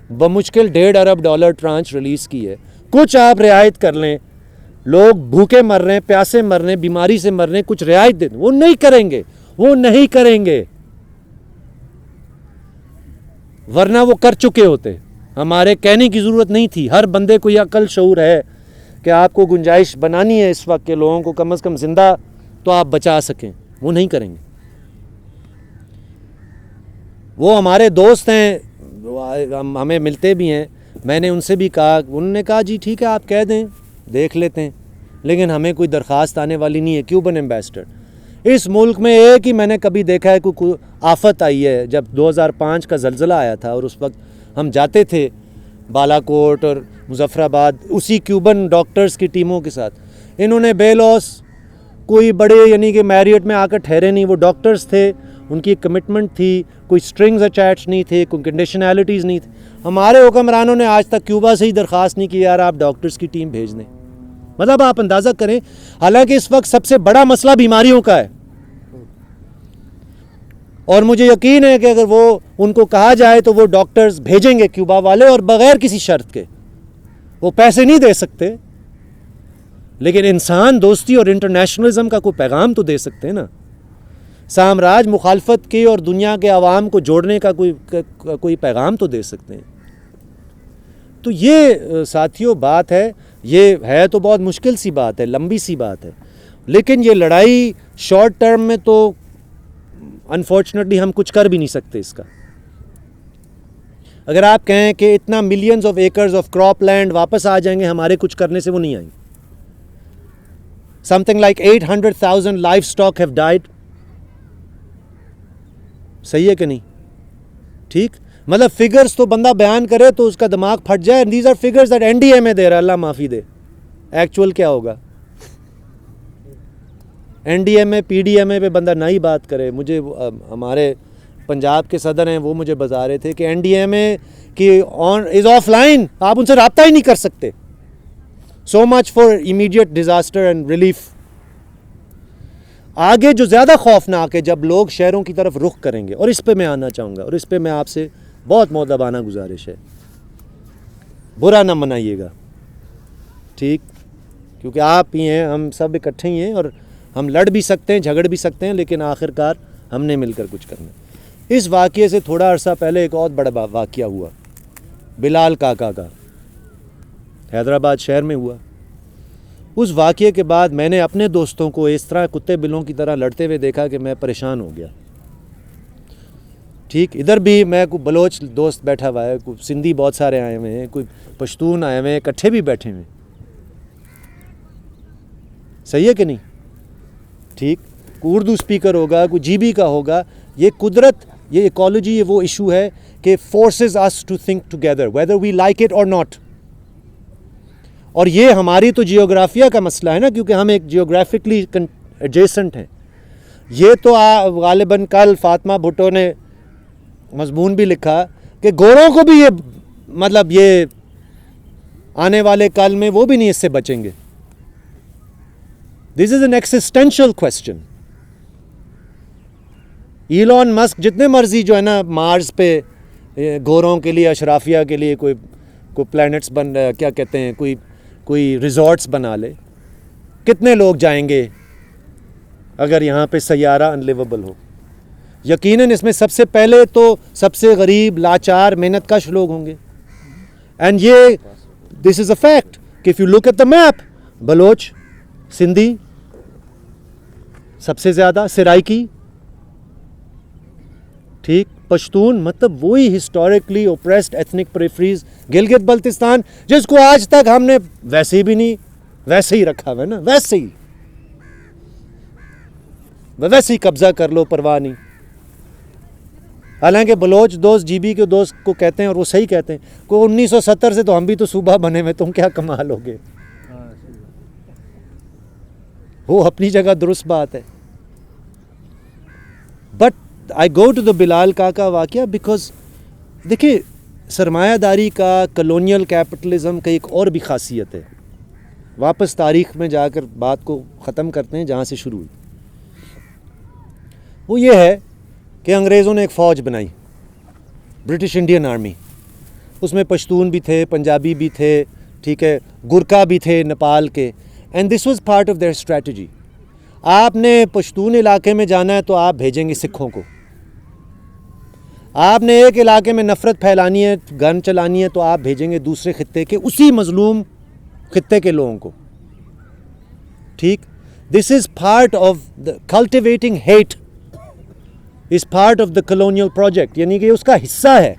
بمشکل $1.5 ارب ٹرانچ ریلیز کی ہے, کچھ آپ رعایت کر لیں. لوگ بھوکے مر رہے ہیں, پیاسے مر رہے ہیں, بیماری سے مر رہے ہیں, کچھ رعایت دیں. وہ نہیں کریں گے, وہ نہیں کریں گے, ورنہ وہ کر چکے ہوتے. ہمارے کہنے کی ضرورت نہیں تھی. ہر بندے کو یہ عقل شعور ہے کہ آپ کو گنجائش بنانی ہے اس وقت کے لوگوں کو کم از کم زندہ تو آپ بچا سکیں. وہ نہیں کریں گے. وہ ہمارے دوست ہیں, ہمیں ملتے بھی ہیں. میں نے ان سے بھی کہا, انہوں نے کہا جی ٹھیک ہے آپ کہہ دیں دیکھ لیتے ہیں, لیکن ہمیں کوئی درخواست آنے والی نہیں ہے. کیوبن ایمبیسڈر اس ملک میں ایک ہی میں نے کبھی دیکھا ہے کوئی آفت آئی ہے. جب 2005 کا زلزلہ آیا تھا اور اس وقت ہم جاتے تھے بالا کوٹ اور مظفر آباد اسی کیوبن ڈاکٹرز کی ٹیموں کے ساتھ, انہوں نے بے لوس کوئی بڑے یعنی کہ میریٹ میں آ کر ٹھہرے نہیں. وہ ڈاکٹرز تھے, ان کی کمٹمنٹ تھی, کوئی سٹرنگز اٹیچ نہیں تھے, کوئی کنڈیشنالٹیز نہیں تھی. ہمارے حکمرانوں نے آج تک کیوبا سے ہی درخواست نہیں کی یار آپ ڈاکٹرز کی ٹیم بھیج دیں. مطلب آپ اندازہ کریں, حالانکہ اس وقت سب سے بڑا مسئلہ بیماریوں کا ہے, اور مجھے یقین ہے کہ اگر وہ ان کو کہا جائے تو وہ ڈاکٹرز بھیجیں گے کیوبا والے, اور بغیر کسی شرط کے. وہ پیسے نہیں دے سکتے لیکن انسان دوستی اور انٹرنیشنلزم کا کوئی پیغام تو دے سکتے ہیں نا. سامراج مخالفت کی اور دنیا کے عوام کو جوڑنے کا کوئی پیغام تو دے سکتے ہیں. تو یہ ساتھیوں بات ہے, یہ ہے تو بہت مشکل سی بات ہے, لمبی سی بات ہے, لیکن یہ لڑائی شارٹ ٹرم میں تو انفارچونیٹلی ہم کچھ کر بھی نہیں سکتے اس کا. اگر آپ کہیں کہ اتنا millions of acres of crop land واپس آ جائیں گے ہمارے کچھ کرنے سے, وہ نہیں آئیں گے. Something like 800,000 livestock have died. صحیح ہے کہ نہیں؟ ٹھیک, مطلب فگرز تو بندہ بیان کرے تو اس کا دماغ پھٹ جائے. These are figures that NDMA دے رہا, اللہ معافی دے. ایکچول کیا ہوگا؟ NDMA PDMA پہ بندہ نہ ہی بات کرے. مجھے ہمارے پنجاب کے صدر ہیں, وہ مجھے بتا رہے تھے کہ NDMA کی از آف لائن, آپ ان سے رابطہ ہی نہیں کر سکتے. So much for immediate disaster and relief. آگے جو زیادہ خوفناک ہے جب لوگ شہروں کی طرف رخ کریں گے, اور اس پہ میں آنا چاہوں گا, اور اس پہ میں آپ سے بہت مؤدبانہ گزارش ہے, برا نہ منائیے گا, ٹھیک, کیونکہ آپ ہی ہیں, ہم سب اکٹھے ہی ہیں, اور ہم لڑ بھی سکتے ہیں, جھگڑ بھی سکتے ہیں, لیکن آخر کار ہم نے مل کر کچھ کرنا. اس واقعے سے تھوڑا عرصہ پہلے ایک اور بڑا واقعہ ہوا, بلال کاکا کا, حیدرآباد شہر میں ہوا. اس واقعے کے بعد میں نے اپنے دوستوں کو اس طرح کتے بلوں کی طرح لڑتے ہوئے دیکھا کہ میں پریشان ہو گیا. ٹھیک, ادھر بھی میں کوئی بلوچ دوست بیٹھا ہوا ہے, کوئی سندھی بہت سارے آئے ہوئے ہیں, کوئی پشتون آئے ہوئے ہیں, اکٹھے بھی بیٹھے ہوئے ہیں. صحیح ہے کہ نہیں؟ ٹھیک, کوئی اردو اسپیکر ہوگا, کوئی جی بی کا ہوگا. یہ قدرت, یہ ایکالوجی, یہ وہ ایشو ہے کہ forces us to think together whether we like it or not. اور یہ ہماری تو جیوگرافیہ کا مسئلہ ہے نا, کیونکہ ہم ایک جیوگرافکلی ایڈجیسنٹ ہیں. یہ تو غالباً کل فاطمہ بھٹو نے مضمون بھی لکھا کہ گوروں کو بھی یہ مطلب یہ آنے والے کل میں وہ بھی نہیں اس سے بچیں گے. This is an existential question. Elon Musk جتنے مرضی جو ہے نا مارس پہ گوروں کے لیے, اشرافیہ کے لیے کوئی پلانٹس کیا کہتے ہیں, کوئی ریزورٹس بنا لے, کتنے لوگ جائیں گے اگر یہاں پہ سیارہ انلیویبل ہو؟ یقیناً اس میں سب سے پہلے تو سب سے غریب, لاچار, محنت کش لوگ ہوں گے. اینڈ یہ دس از اے فیکٹ کہ if you look at the map, Baloch, Sindhi سب سے زیادہ, سرائکی, ٹھیک, پشتون, مطلب وہی historically oppressed ethnic peripheries, Gilgit Baltistan جس کو آج تک ہم نے ویسے بھی نہیں ویسے ہی رکھا ہوا ہے نا, ویسے ہی قبضہ کر لو, پرواہ نہیں. حالانکہ بلوچ دوست جی بی کے دوست کو کہتے ہیں, اور وہ صحیح کہتے ہیں, کہ 1970 سے تو ہم بھی تو صوبہ بنے ہوئے, تم کیا کمال ہوگے. وہ اپنی جگہ درست بات ہے. But I go to the بلال کاکا واقعہ بیکاز دیکھیں, سرمایہ داری کا, کلونیل کیپٹلزم کا ایک اور بھی خاصیت ہے. واپس تاریخ میں جا کر بات کو ختم کرتے ہیں جہاں سے شروع ہوئی. وہ یہ ہے کہ انگریزوں نے ایک فوج بنائی, برٹش انڈین آرمی. اس میں پشتون بھی تھے, پنجابی بھی تھے, ٹھیک ہے, گورکھا بھی تھے نیپال کے. And this was part of their strategy. آپ نے پشتون علاقے میں جانا ہے تو آپ بھیجیں گے سکھوں کو, آپ نے ایک علاقے میں نفرت پھیلانی ہے, گن چلانی ہے, تو آپ بھیجیں گے دوسرے خطے کے اسی مظلوم خطے کے لوگوں کو. ٹھیک, this is part of the cultivating hate is part of the colonial project, یعنی کہ اس کا حصہ ہے.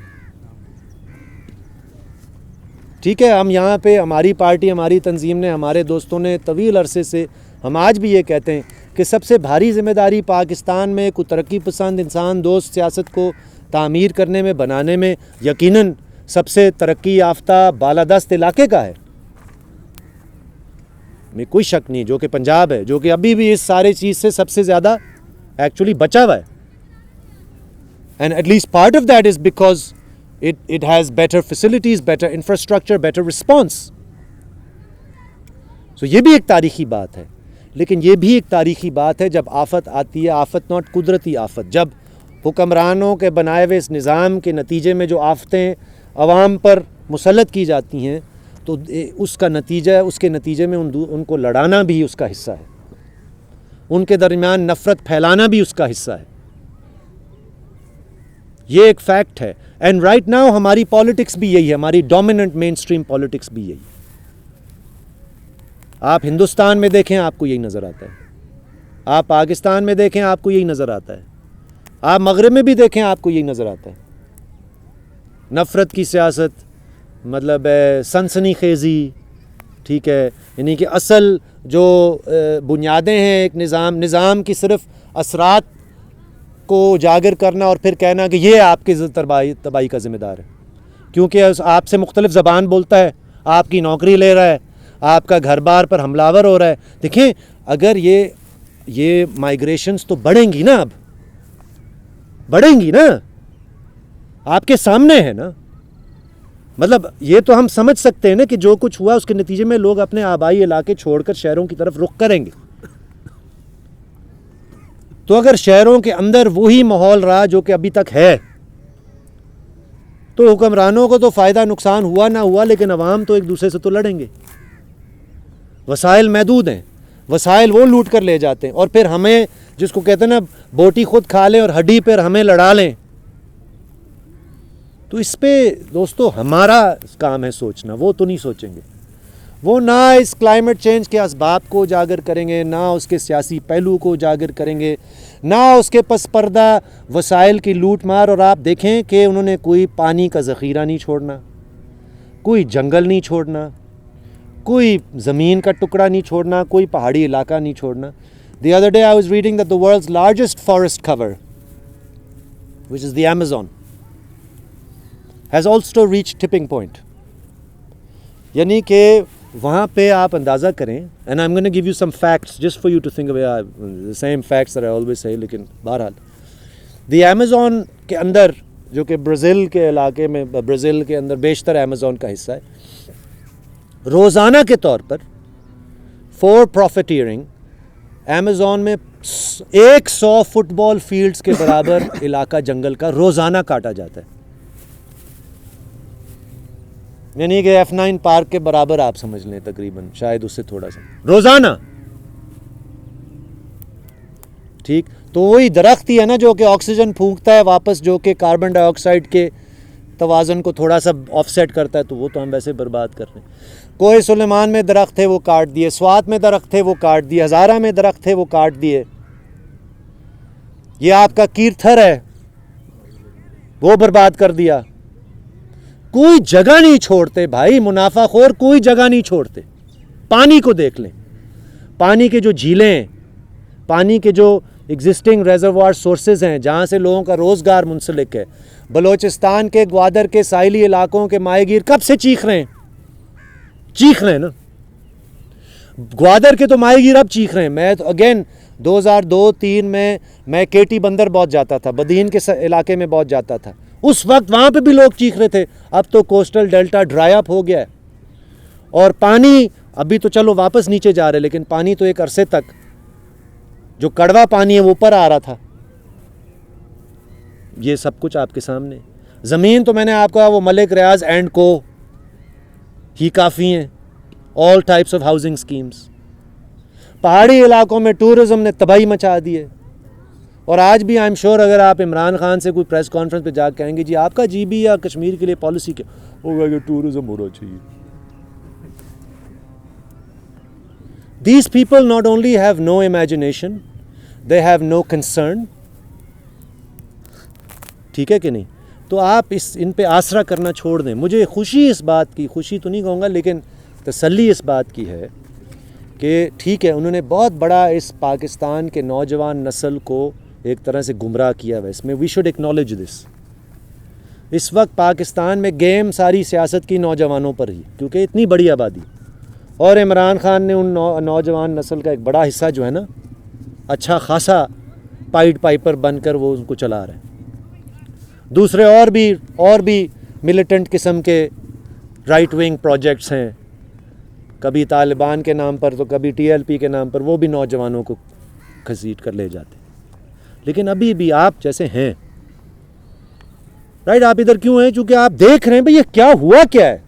ٹھیک ہے, ہم یہاں پہ ہماری پارٹی, ہماری تنظیم نے, ہمارے دوستوں نے طویل عرصے سے, ہم آج بھی یہ کہتے ہیں کہ سب سے بھاری ذمہ داری پاکستان میں کوئی ترقی پسند انسان دوست سیاست کو تعمیر کرنے میں, بنانے میں یقیناً سب سے ترقی یافتہ بالادست علاقے کا ہے, میں کوئی شک نہیں, جو کہ پنجاب ہے, جو کہ ابھی بھی اس سارے چیز سے سب سے زیادہ ایکچولی بچا ہوا ہے. And at least part of that is because it has better facilities, better infrastructure, better response. So یہ بھی ایک تاریخی بات ہے. لیکن یہ بھی ایک تاریخی بات ہے جب آفت آتی ہے, آفت ناٹ قدرتی آفت, جب حکمرانوں کے بنائے ہوئے اس نظام کے نتیجے میں جو آفتیں عوام پر مسلط کی جاتی ہیں, تو اس کا نتیجہ, اس کے نتیجے میں ان کو لڑانا بھی اس کا حصہ ہے, ان کے درمیان نفرت پھیلانا بھی اس کا حصہ ہے. یہ ایک فیکٹ ہے. اینڈ رائٹ ناؤ ہماری پالیٹکس بھی یہی ہے, ہماری ڈومیننٹ مین اسٹریم پالیٹکس بھی یہی ہے. آپ ہندوستان میں دیکھیں آپ کو یہی نظر آتا ہے, آپ پاکستان میں دیکھیں آپ کو یہی نظر آتا ہے, آپ مغرب میں بھی دیکھیں آپ کو یہی نظر آتا ہے. نفرت کی سیاست, مطلب سنسنی خیزی, ٹھیک ہے, یعنی کہ اصل جو بنیادیں ہیں ایک نظام کی صرف اثرات کو اجاگر کرنا اور پھر کہنا کہ یہ آپ کی تباہی کا ذمہ دار ہے, کیونکہ آپ سے مختلف زبان بولتا ہے, آپ کی نوکری لے رہا ہے, آپ کا گھر بار پر حملہ آور ہو رہا ہے. دیکھیں اگر یہ مائیگریشنز تو بڑھیں گی نا, اب بڑھیں گی نا, آپ کے سامنے ہے نا. مطلب یہ تو ہم سمجھ سکتے ہیں نا کہ جو کچھ ہوا اس کے نتیجے میں لوگ اپنے آبائی علاقے چھوڑ کر شہروں کی طرف رخ کریں گے. تو اگر شہروں کے اندر وہی ماحول رہا جو کہ ابھی تک ہے, تو حکمرانوں کو تو فائدہ نقصان ہوا نہ ہوا, لیکن عوام تو ایک دوسرے سے تو لڑیں گے. وسائل محدود ہیں, وسائل وہ لوٹ کر لے جاتے ہیں, اور پھر ہمیں, جس کو کہتے ہیں نا بوٹی خود کھا لیں اور ہڈی پر ہمیں لڑا لیں. تو اس پہ دوستو ہمارا کام ہے سوچنا, وہ تو نہیں سوچیں گے. وہ نہ اس کلائمیٹ چینج کے اسباب کو اجاگر کریں گے, نہ اس کے سیاسی پہلو کو اجاگر کریں گے, نہ اس کے پس پردہ وسائل کی لوٹ مار. اور آپ دیکھیں کہ انہوں نے کوئی پانی کا ذخیرہ نہیں چھوڑنا, کوئی جنگل نہیں چھوڑنا, کوئی زمین کا ٹکڑا نہیں چھوڑنا, کوئی پہاڑی علاقہ نہیں چھوڑنا. The other day I was reading that the world's largest forest cover, which is the Amazon, has also reached tipping point. یعنی کہ وہاں پہ آپ اندازہ کریں, and I'm going to give you some facts just for you to think about, the same facts that I always say, لیکن بہرحال the Amazon کے اندر, جو کہ برازیل کے علاقے میں, برازیل کے اندر بیشتر ایمیزون کا حصہ ہے, روزانہ کے طور پر فور پروفیٹیئرنگ ایمیزون میں 100 فٹ بال فیلڈز کے برابر علاقہ جنگل کا روزانہ کاٹا جاتا ہے. یعنی کہ F9 پارک کے برابر آپ سمجھ لیں تقریباً, شاید اس سے تھوڑا سا, روزانہ. ٹھیک, تو وہی درخت ہی ہے نا جو کہ آکسیجن پھونکتا ہے واپس, جو کہ کاربن ڈائی آکسائڈ کے توازن کو تھوڑا سا آف سیٹ کرتا ہے, تو وہ تو ہم ویسے برباد کر رہے ہیں. کوہ سلیمان میں درخت تھے وہ کاٹ دیے, سوات میں درخت تھے وہ کاٹ دیے, ہزارہ میں درخت تھے وہ کاٹ دیے. یہ آپ کا کیرتھر ہے وہ برباد کر دیا. کوئی جگہ نہیں چھوڑتے بھائی, منافع خور کوئی جگہ نہیں چھوڑتے. پانی کو دیکھ لیں, پانی کے جو جھیلیں ہیں, پانی کے جو ایگزسٹنگ ریزروار سورسز ہیں جہاں سے لوگوں کا روزگار منسلک ہے, بلوچستان کے گوادر کے ساحلی علاقوں کے ماہی گیر کب سے چیخ رہے ہیں, چیخ رہے ہیں نا. گوادر کے تو ماہی گیر اب چیخ رہے ہیں. میں تو اگین 2002-03 میں کیٹی بندر بہت جاتا تھا, بدین کے علاقے میں بہت جاتا تھا, اس وقت وہاں پہ بھی لوگ چیخ رہے تھے. اب تو کوسٹل ڈیلٹا ڈرائی اپ ہو گیا ہے, اور پانی ابھی تو چلو واپس نیچے جا رہے, لیکن پانی تو ایک عرصے تک جو کڑوا پانی ہے وہ اوپر آ رہا تھا. یہ سب کچھ آپ کے سامنے. زمین تو میں نے آپ کو وہ ملک ریاض اینڈ کو ہی کافی ہیں, all types of housing schemes. پہاڑی علاقوں میں ٹورزم نے تباہی مچا دی ہے. اور آج بھی آئی ایم شیور اگر آپ عمران خان سے کوئی پریس کانفرنس پہ جا کے کہیں گے جی آپ کا جی بی یا کشمیر کے لیے پالیسی کیا ہوگا کہ ٹورزم ہونا چاہیے. These people not only have no imagination, they have no concern. ٹھیک ہے کہ نہیں؟ تو آپ ان پہ آسرا کرنا چھوڑ دیں. مجھے خوشی اس بات کی، خوشی تو نہیں کہوں گا لیکن تسلی اس بات کی ہے کہ ٹھیک ہے انہوں نے بہت بڑا اس پاکستان کے نوجوان نسل کو ایک طرح سے گمراہ کیا ہے. اس میں وی شوڈ ایکنالج دس. اس وقت پاکستان میں گیم ساری سیاست کی نوجوانوں پر ہی، کیونکہ اتنی بڑی آبادی، اور عمران خان نے ان نوجوان نسل کا ایک بڑا حصہ جو ہے نا اچھا خاصا پائٹ پائپر بن کر وہ ان کو چلا رہے ہیں. دوسرے اور بھی ملیٹنٹ قسم کے رائٹ ونگ پروجیکٹس ہیں، کبھی طالبان کے نام پر تو کبھی ٹی ایل پی کے نام پر، وہ بھی نوجوانوں کو گھسیٹ کر لے جاتے ہیں. لیکن ابھی بھی آپ جیسے ہیں رائٹ، آپ ادھر کیوں ہیں؟ چونکہ آپ دیکھ رہے ہیں بھئی یہ کیا ہوا، کیا ہے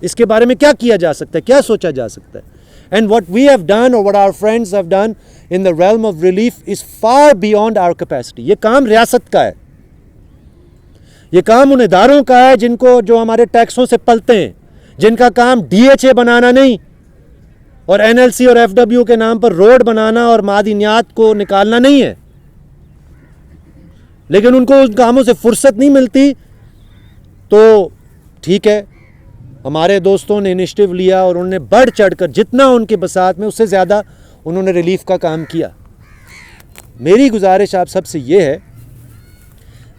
اس کے بارے میں کیا کیا جا سکتا ہے، کیا سوچا جا سکتا ہے. And what we have done اور what our friends have done in the realm of relief is far beyond our capacity. یہ کام ریاست کا ہے، یہ کام ان اداروں کا ہے جو ہمارے ٹیکسوں سے پلتے ہیں، جن کا کام ڈی ایچ اے بنانا نہیں اور این ایل سی اور ایف ڈبلیو کے نام پر روڈ بنانا اور معدنیات کو نکالنا نہیں ہے. لیکن ان کو ان کاموں سے فرصت نہیں ملتی. تو ٹھیک ہے، ہمارے دوستوں نے انیشیٹو لیا اور انہوں نے بڑھ چڑھ کر جتنا ان کے بساط میں اس سے زیادہ انہوں نے ریلیف کا کام کیا. میری گزارش آپ سب سے یہ ہے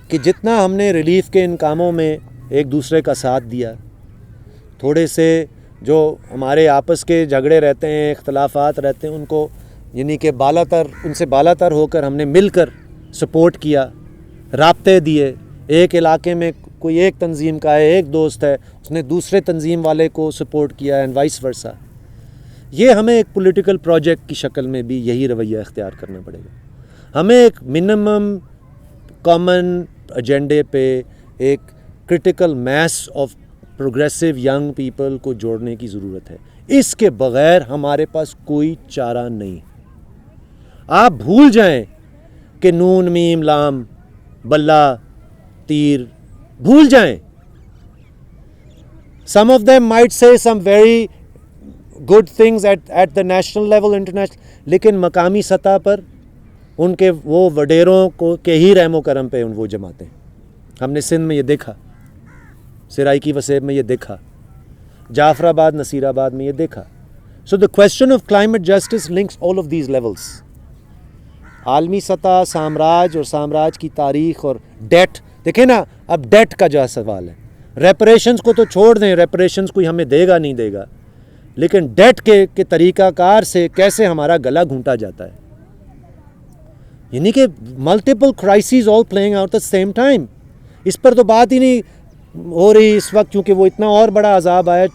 کہ جتنا ہم نے ریلیف کے ان کاموں میں ایک دوسرے کا ساتھ دیا، تھوڑے سے جو ہمارے آپس کے جھگڑے رہتے ہیں، اختلافات رہتے ہیں، ان کو یعنی کہ ان سے بالا تر ہو کر ہم نے مل کر سپورٹ کیا، رابطے دیے. ایک علاقے میں کوئی ایک تنظیم کا ہے، ایک دوست ہے، اس نے دوسرے تنظیم والے کو سپورٹ کیا، اینڈ وائس ورسا. یہ ہمیں ایک پولیٹیکل پروجیکٹ کی شکل میں بھی یہی رویہ اختیار کرنا پڑے گا. ہمیں ایک منیمم کامن ایجنڈے پہ ایک critical mass of progressive young people کو جوڑنے کی ضرورت ہے. اس کے بغیر ہمارے پاس کوئی چارہ نہیں. آپ بھول جائیں کہ نون میم لام بلہ تیر، بھول جائیں. سم of them might say some very good things at the national level, international, لیکن مقامی سطح پر ان کے وہ وڈیروں کو کے ہی رحم و کرم پہ وہ جماتے ہیں. ہم نے سندھ میں یہ دیکھا، سرائکی وسیب میں یہ دیکھا، جعفر آباد نصیر آباد میں یہ دیکھا. So the question of climate justice links all of these levels. عالمی سطح، سامراج اور سامراج کی تاریخ اور ڈیٹ. دیکھیں نا، اب ڈیٹ کا جو سوال ہے، ریپریشنز کو تو چھوڑ دیں، ریپریشنز کوئی ہمیں دے گا نہیں دے گا، لیکن ڈیٹ کے طریقہ کار سے کیسے ہمارا گلا گھونٹا جاتا ہے. یعنی کہ multiple crises all playing out at same time. اس پر تو بات ہی نہیں ہو رہی اس وقت، کیونکہ وہ اتنا اور بڑا عذاب آیا.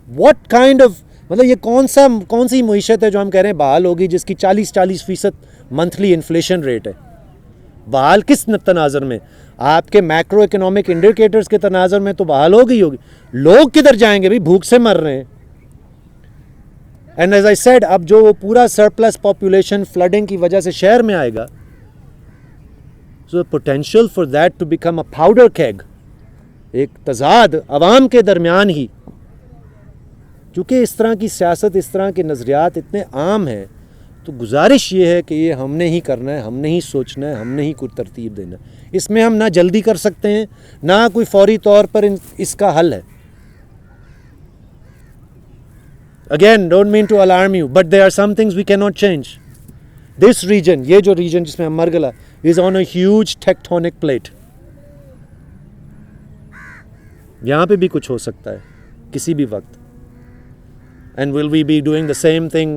واٹ کائنڈ آف، مطلب یہ کون سی معیشت ہے جو ہم کہہ رہے ہیں بحال ہوگی، جس کی 40% منتھلی انفلیشن ریٹ ہے. بحال کس تناظر میں؟ آپ کے میکرو اکنامک انڈیکیٹرز کے تناظر میں تو بحال ہوگی. لوگ کدھر جائیں گے بھی؟ بھوک سے مر رہے ہیں. اینڈ ایز آئی سیڈ، اب جو وہ پورا سرپلس پاپولیشن فلڈنگ کی وجہ سے شہر میں آئے گا، so potential for that to become a powder keg, ایک تضاد عوام کے درمیان ہی. کیونکہ اس طرح کی سیاست، اس طرح کے نظریات اتنے عام ہیں، تو گزارش یہ ہے کہ یہ ہم نے ہی کرنا ہے، ہم نے ہی سوچنا ہے، ہم نے ہی کوئی ترتیب دینا ہے. اس میں ہم نہ جلدی کر سکتے ہیں، نہ کوئی فوری طور پر اس کا حل ہے. Again, don't mean to alarm you, but there are some things we cannot change. This region, یہ جو ریجن جس میں ہم Margalla, is on a huge tectonic plate. یہاں پہ بھی کچھ ہو سکتا ہے کسی بھی وقت. And will we be doing the same thing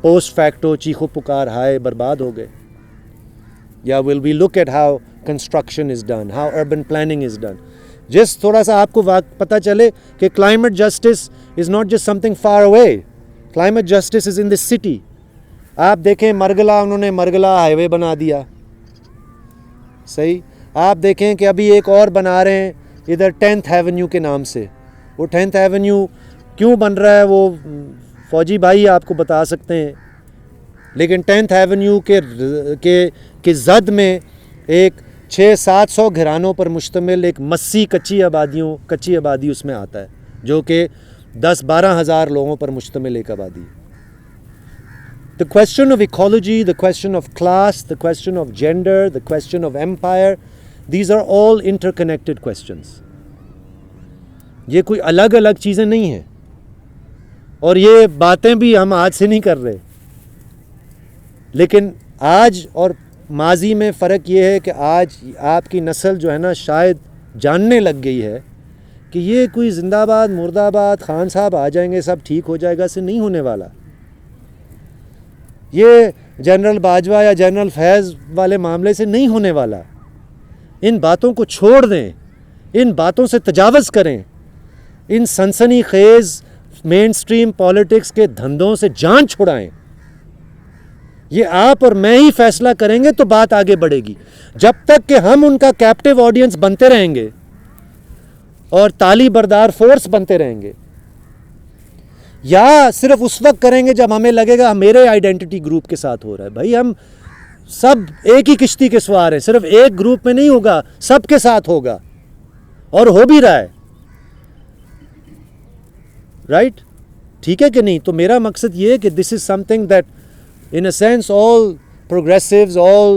post facto، چیخو پکار ہائے برباد ہو گئے؟ یا will we look at how construction is done, how urban planning is done. جس تھوڑا سا آپ کو پتہ چلے کہ climate justice is not just some thing far away, climate justice is in this city. آپ دیکھیں مرگلا، انہوں نے مرگلا ہائی وے بنا دیا، صحیح. آپ دیکھیں کہ ابھی ایک اور بنا رہے ہیں ادھر 10th ایونیو کے نام سے. وہ 10th ایونیو کیوں بن رہا ہے وہ فوجی بھائی آپ کو بتا سکتے ہیں، لیکن 10th ایونیو کہ زد میں ایک 600-700 گھرانوں پر مشتمل ایک مسی کچی آبادی اس میں آتا ہے، جو کہ 10-12 ہزار لوگوں پر مشتمل ایک آبادی ہے. The question of ecology, the question of class, the question of gender, the question of empire, these are all interconnected questions. یہ کوئی الگ الگ چیزیں نہیں ہیں، اور یہ باتیں بھی ہم آج سے نہیں کر رہے. لیکن آج اور ماضی میں فرق یہ ہے کہ آج آپ کی نسل جو ہے نا شاید جاننے لگ گئی ہے کہ یہ کوئی زندہ باد مردہ آباد خان صاحب آ جائیں گے سب ٹھیک ہو جائے گا سے نہیں ہونے والا. یہ جنرل باجوہ یا جنرل فیض والے معاملے سے نہیں ہونے والا. ان باتوں کو چھوڑ دیں، ان باتوں سے تجاوز کریں، ان سنسنی خیز مین سٹریم پالیٹکس کے دھندوں سے جان چھڑائیں. یہ آپ اور میں ہی فیصلہ کریں گے تو بات آگے بڑھے گی. جب تک کہ ہم ان کا کیپٹیو آڈینس بنتے رہیں گے اور تالی بردار فورس بنتے رہیں گے، یا صرف اس وقت کریں گے جب ہمیں لگے گا میرے آئیڈینٹی گروپ کے ساتھ ہو رہا ہے. بھائی ہم سب ایک ہی کشتی کے سوار ہیں، صرف ایک گروپ میں نہیں ہوگا، سب کے ساتھ ہوگا، اور ہو بھی رہا ہے. رائٹ؟ ٹھیک ہے کہ نہیں؟ تو میرا مقصد یہ ہے کہ this is something that in a sense all progressives, all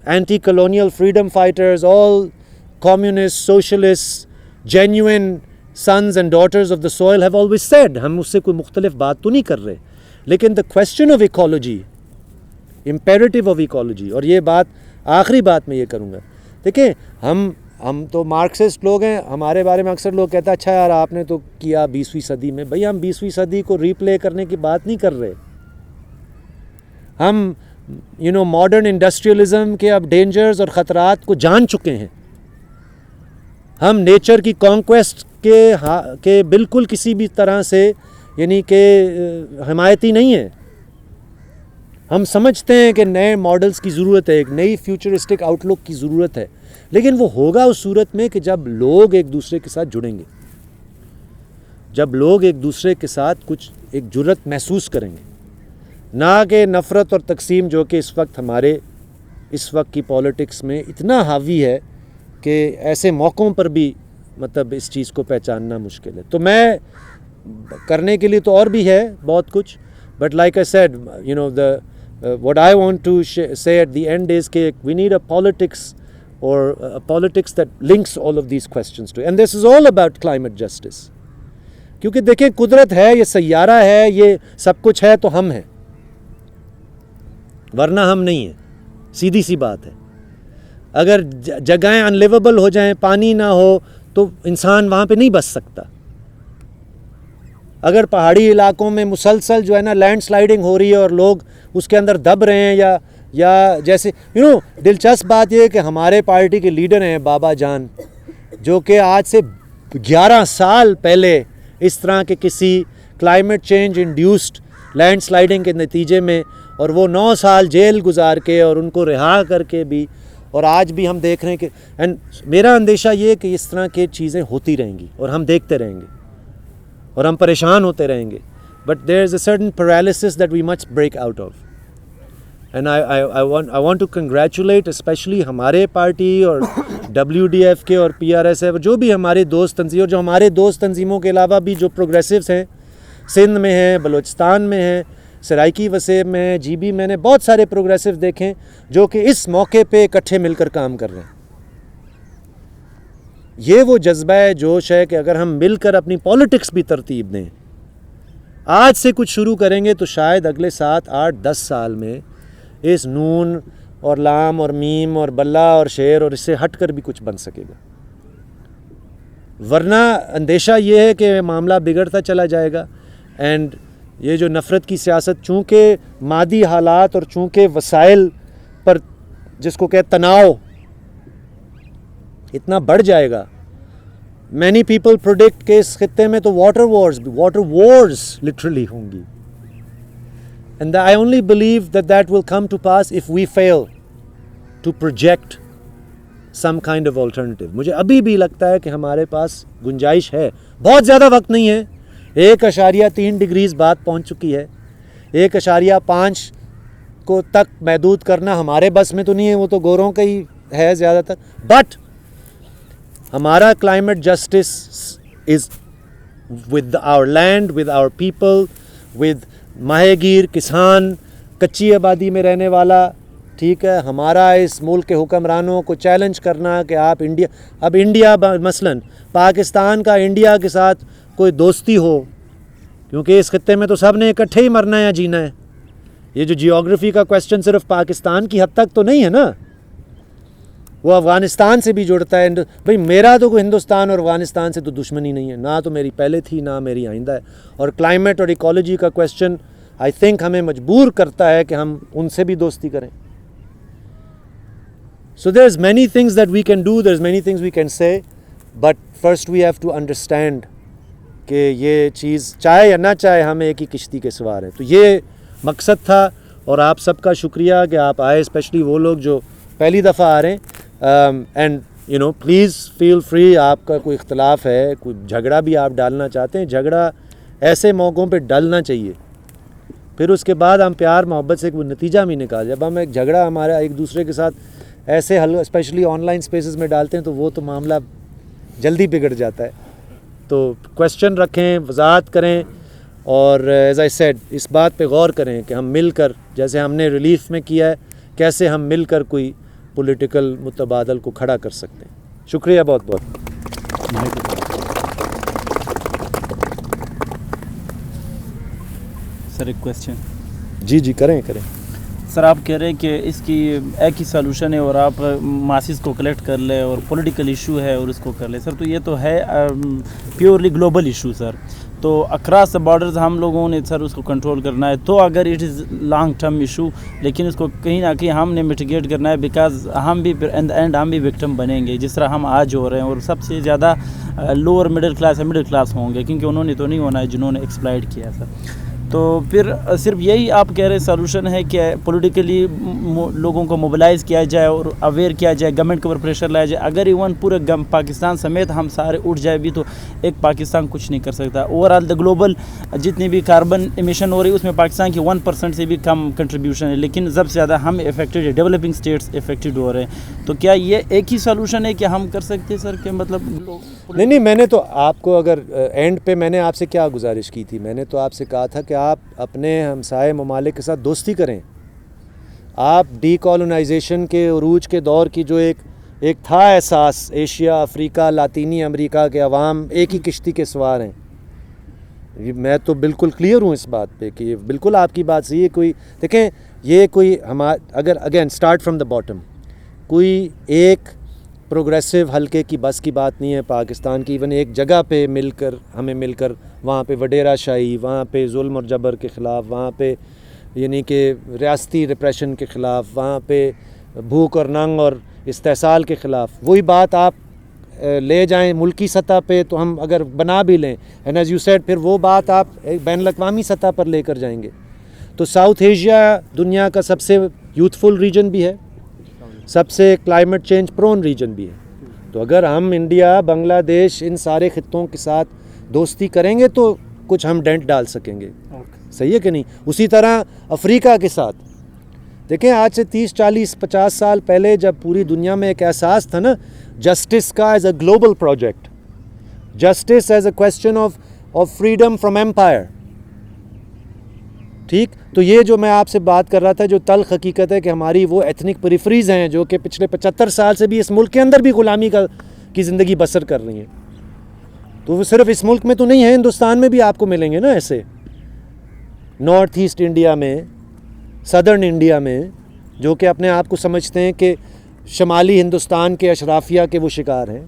anti-colonial freedom fighters, all communists, socialists, genuine sons and daughters of the soil have always said. ہم اس سے کوئی مختلف بات تو نہیں کر رہے، لیکن the question of ecology, imperative of ecology، اور یہ بات آخری بات میں یہ کروں گا. دیکھیں ہم تو مارکسسٹ لوگ ہیں، ہمارے بارے میں اکثر لوگ کہتے ہیں اچھا یار آپ نے تو کیا 20ویں صدی میں. بھائی ہم 20ویں صدی کو ری پلے کرنے کی بات نہیں کر رہے. ہم ماڈرن انڈسٹریلزم کے اب ڈینجرز اور خطرات کو جان چکے ہیں. ہم نیچر کی کانکویسٹ کے بالکل کسی بھی طرح سے یعنی کہ حمایتی نہیں ہیں. ہم سمجھتے ہیں کہ نئے ماڈلز کی ضرورت ہے، ایک نئی فیوچرسٹک آؤٹ لک کی ضرورت ہے، لیکن وہ ہوگا اس صورت میں کہ جب لوگ ایک دوسرے کے ساتھ جڑیں گے، جب لوگ ایک دوسرے کے ساتھ کچھ ایک جرت محسوس کریں گے، نہ کہ نفرت اور تقسیم جو کہ اس وقت کی پالیٹکس میں اتنا حاوی ہے کہ ایسے موقعوں پر بھی مطلب اس چیز کو پہچاننا مشکل ہے. تو میں کرنے کے لیے تو اور بھی ہے بہت کچھ، but like I said what I want to say at the end is کہ we need a politics or a politics that links all of these questions to, and this is all about climate justice. کیونکہ دیکھیں قدرت ہے، یہ سیارہ ہے، یہ سب کچھ ہے تو ہم ہیں، ورنہ ہم نہیں ہیں. سیدھی سی بات ہے. اگر جگہیں انلیویبل ہو جائیں، پانی نہ ہو تو انسان وہاں پہ نہیں بس سکتا. اگر پہاڑی علاقوں میں مسلسل جو ہے نا لینڈ سلائڈنگ ہو رہی ہے اور لوگ اس کے اندر دب رہے ہیں، یا جیسے دلچسپ بات یہ ہے کہ ہمارے پارٹی کے لیڈر ہیں بابا جان، جو کہ آج سے 11 سال پہلے اس طرح کے کسی climate change induced land sliding کے نتیجے میں، اور وہ 9 سال جیل گزار کے اور ان کو رہا کر کے بھی، اور آج بھی ہم دیکھ رہے ہیں کہ میرا اندیشہ یہ ہے کہ اس طرح کی چیزیں ہوتی رہیں گی اور ہم دیکھتے رہیں گے اور ہم پریشان ہوتے رہیں گے. But there is a certain paralysis that we must break out of. And I want to congratulate especially ہمارے پارٹی اور WDF کے اور PRSF، جو بھی ہمارے دوست تنظیم، اور جو ہمارے دوست تنظیموں کے علاوہ بھی جو پروگریسوز ہیں، سندھ میں ہیں، بلوچستان میں ہیں، سرائکی وسیب میں ہیں، GB میں نے بہت سارے پروگریسو دیکھیں جو کہ اس موقع پہ اکٹھے مل کر کام کر رہے ہیں. یہ وہ جذبہ جوش ہے کہ اگر ہم مل کر اپنی پالیٹکس بھی ترتیب دیں، آج سے کچھ شروع کریں گے تو شاید اگلے 7, 8, 10 سال میں اس نون اور لام اور میم اور بلہ اور شیر اور اس سے ہٹ کر بھی کچھ بن سکے گا. ورنہ اندیشہ یہ ہے کہ معاملہ بگڑتا چلا جائے گا. اینڈ یہ جو نفرت کی سیاست چونکہ مادی حالات اور چونکہ وسائل پر جس کو کہ تناؤ اتنا بڑھ جائے گا، مینی پیپل پروڈکٹ کہ اس خطے میں تو واٹر وارز لٹرلی ہوں گی. And I only believe that will come to pass if we fail to project some kind of alternative. مجھے ابھی بھی لگتا ہے کہ ہمارے پاس گنجائش ہے، بہت زیادہ وقت نہیں ہے. 1.3 ڈگریز بات پہنچ چکی ہے، 1.5 کو تک محدود کرنا ہمارے بس میں تو نہیں ہے, وہ تو گوروں کا ہی ہے زیادہ تر. بٹ ہمارا climate justice is with our land, with our people, with ماہی گیر, کسان, کچی آبادی میں رہنے والا. ٹھیک ہے, ہمارا اس ملک کے حکمرانوں کو چیلنج کرنا کہ آپ انڈیا مثلاً پاکستان کا انڈیا کے ساتھ کوئی دوستی ہو, کیونکہ اس خطے میں تو سب نے اکٹھے ہی مرنا ہے یا جینا ہے. یہ جو جیوگرافی کا کویسچن صرف پاکستان کی حد تک تو نہیں ہے نا, وہ افغانستان سے بھی جڑتا ہے. بھئی میرا تو کوئی ہندوستان اور افغانستان سے تو دشمنی نہیں ہے, نہ تو میری پہلے تھی نہ میری آئندہ ہے. اور کلائمیٹ اور ایکالوجی کا کویسچن آئی تھنک ہمیں مجبور کرتا ہے کہ ہم ان سے بھی دوستی کریں. So there's many things that we can do, there's many things we can say, but first we have to understand کہ یہ چیز چاہے یا نہ چاہے ہم ایک ہی کشتی کے سوار ہیں. تو یہ مقصد تھا, اور آپ سب کا شکریہ کہ آپ آئے, اسپیشلی وہ لوگ جو پہلی دفعہ آ رہے ہیں. And you know please feel free, آپ کا کوئی اختلاف ہے, کوئی جھگڑا بھی آپ ڈالنا چاہتے ہیں, جھگڑا ایسے موقعوں پہ ڈالنا چاہیے, پھر اس کے بعد ہم پیار محبت سے کوئی نتیجہ بھی نکال. جب ہم ایک جھگڑا ہمارا ایک دوسرے کے ساتھ ایسے حل اسپیشلی آن لائن اسپیسز میں ڈالتے ہیں تو وہ تو معاملہ جلدی بگڑ جاتا ہے. تو کویسچن رکھیں, وضاحت کریں, اور ایز آئی سیڈ اس بات پہ غور کریں کہ ہم مل کر, جیسے ہم نے ریلیف میں کیا ہے, کیسے ہم مل کر کوئی پولیٹیکل متبادل کو کھڑا کر سکتے ہیں. شکریہ بہت بہت. سر ایک کویسچن. جی کریں. سر آپ کہہ رہے ہیں کہ اس کی ایک ہی سولوشن ہے اور آپ ماسز کو کلیکٹ کر لیں اور پولیٹیکل ایشو ہے اور اس کو کر لیں. سر تو یہ تو ہے پیورلی گلوبل ایشو سر, تو اکراس دا بارڈرز ہم لوگوں نے سر اس کو کنٹرول کرنا ہے. تو اگر it is long term issue, لیکن اس کو کہیں نہ کہیں ہم نے میٹیگیٹ کرنا ہے, بیکاز ہم بھی ان دا اینڈ ہم بھی وکٹم بنیں گے جس طرح ہم آج ہو رہے ہیں. اور سب سے زیادہ لوور مڈل کلاس ہوں گے, کیونکہ انہوں نے تو نہیں ہونا ہے جنہوں نے ایکسپلائٹ کیا سر. تو پھر صرف یہی آپ کہہ رہے سولوشن ہے کہ پولیٹیکلی لوگوں کو موبلائز کیا جائے اور اویئر کیا جائے, گورنمنٹ کے اوپر پریشر لایا جائے. اگر ایون پورے پاکستان سمیت ہم سارے اٹھ جائے بھی تو ایک پاکستان کچھ نہیں کر سکتا. اوور آل دا گلوبل جتنی بھی کاربن ایمیشن ہو رہی ہے اس میں پاکستان کی 1% سے بھی کم کنٹریبیوشن ہے, لیکن سب سے زیادہ ہم افیکٹڈ ہے, ڈیولپنگ اسٹیٹس افیکٹڈ ہو رہے ہیں. تو کیا یہ ایک ہی سولوشن ہے کہ ہم کر سکتے ہیں سر, کہ مطلب نہیں, میں نے تو آپ کو اگر اینڈ پہ میں نے آپ سے کیا گزارش کی تھی, میں نے تو آپ سے کہا تھا کہ آپ اپنے ہمسائے ممالک کے ساتھ دوستی کریں. آپ ڈی کالونائزیشن کے عروج کے دور کی جو ایک تھا احساس, ایشیا, افریقہ, لاطینی امریکہ کے عوام ایک ہی کشتی کے سوار ہیں. میں تو بالکل کلیئر ہوں اس بات پہ کہ یہ بالکل آپ کی بات صحیح ہے. کوئی دیکھیں, یہ کوئی اگر again start from the bottom, کوئی ایک پروگریسو حلقے کی بس کی بات نہیں ہے پاکستان کی. ایون ایک جگہ پہ ہمیں مل کر وہاں پہ وڈیرا شاہی, وہاں پہ ظلم اور جبر کے خلاف, وہاں پہ یعنی کہ ریاستی ریپریشن کے خلاف, وہاں پہ بھوک اور ننگ اور استحصال کے خلاف, وہی بات آپ لے جائیں ملکی سطح پہ تو ہم اگر بنا بھی لیں, اینڈ ایز یو سیڈ پھر وہ بات آپ بین الاقوامی سطح پر لے کر جائیں گے. تو ساؤتھ ایشیا دنیا کا سب سے یوتھفل ریجن بھی ہے, سب سے کلائمیٹ چینج پرون ریجن بھی ہے. تو اگر ہم انڈیا, بنگلہ دیش, ان سارے خطوں کے ساتھ دوستی کریں گے تو کچھ ہم ڈینٹ ڈال سکیں گے. صحیح ہے کہ نہیں؟ اسی طرح افریقہ کے ساتھ دیکھیں, آج سے 30, 40, 50 سال پہلے جب پوری دنیا میں ایک احساس تھا نا جسٹس کا as a global project, justice as a question of freedom from empire. ٹھیک, تو یہ جو میں آپ سے بات کر رہا تھا, جو تلخ حقیقت ہے کہ ہماری وہ ایتھنک پریفریز ہیں جو کہ پچھلے 75 سال سے بھی اس ملک کے اندر بھی غلامی کی زندگی بسر کر رہی ہیں. تو وہ صرف اس ملک میں تو نہیں ہے, ہندوستان میں بھی آپ کو ملیں گے نا ایسے, نارتھ ایسٹ انڈیا میں, صدرن انڈیا میں, جو کہ اپنے آپ کو سمجھتے ہیں کہ شمالی ہندوستان کے اشرافیہ کے وہ شکار ہیں.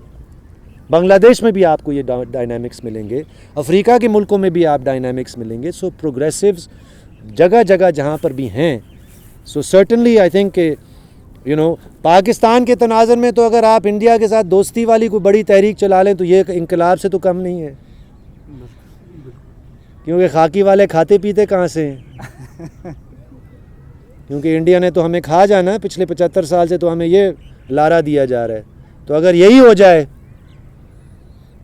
بنگلہ دیش میں بھی آپ کو یہ ڈائنامکس ملیں گے, افریقہ کے ملکوں میں بھی آپ ڈائنامکس ملیں گے. سو پروگریسوز جگہ جگہ جہاں پر بھی ہیں, سو سرٹنلی آئی تھنک کہ پاکستان کے تناظر میں تو اگر آپ انڈیا کے ساتھ دوستی والی کوئی بڑی تحریک چلا لیں تو یہ انقلاب سے تو کم نہیں ہے, کیونکہ خاکی والے کھاتے پیتے کہاں سے ہیں؟ کیونکہ انڈیا نے تو ہمیں کھا جانا ہے پچھلے 75 سال سے, تو ہمیں یہ لارا دیا جا رہا ہے. تو اگر یہی ہو جائے,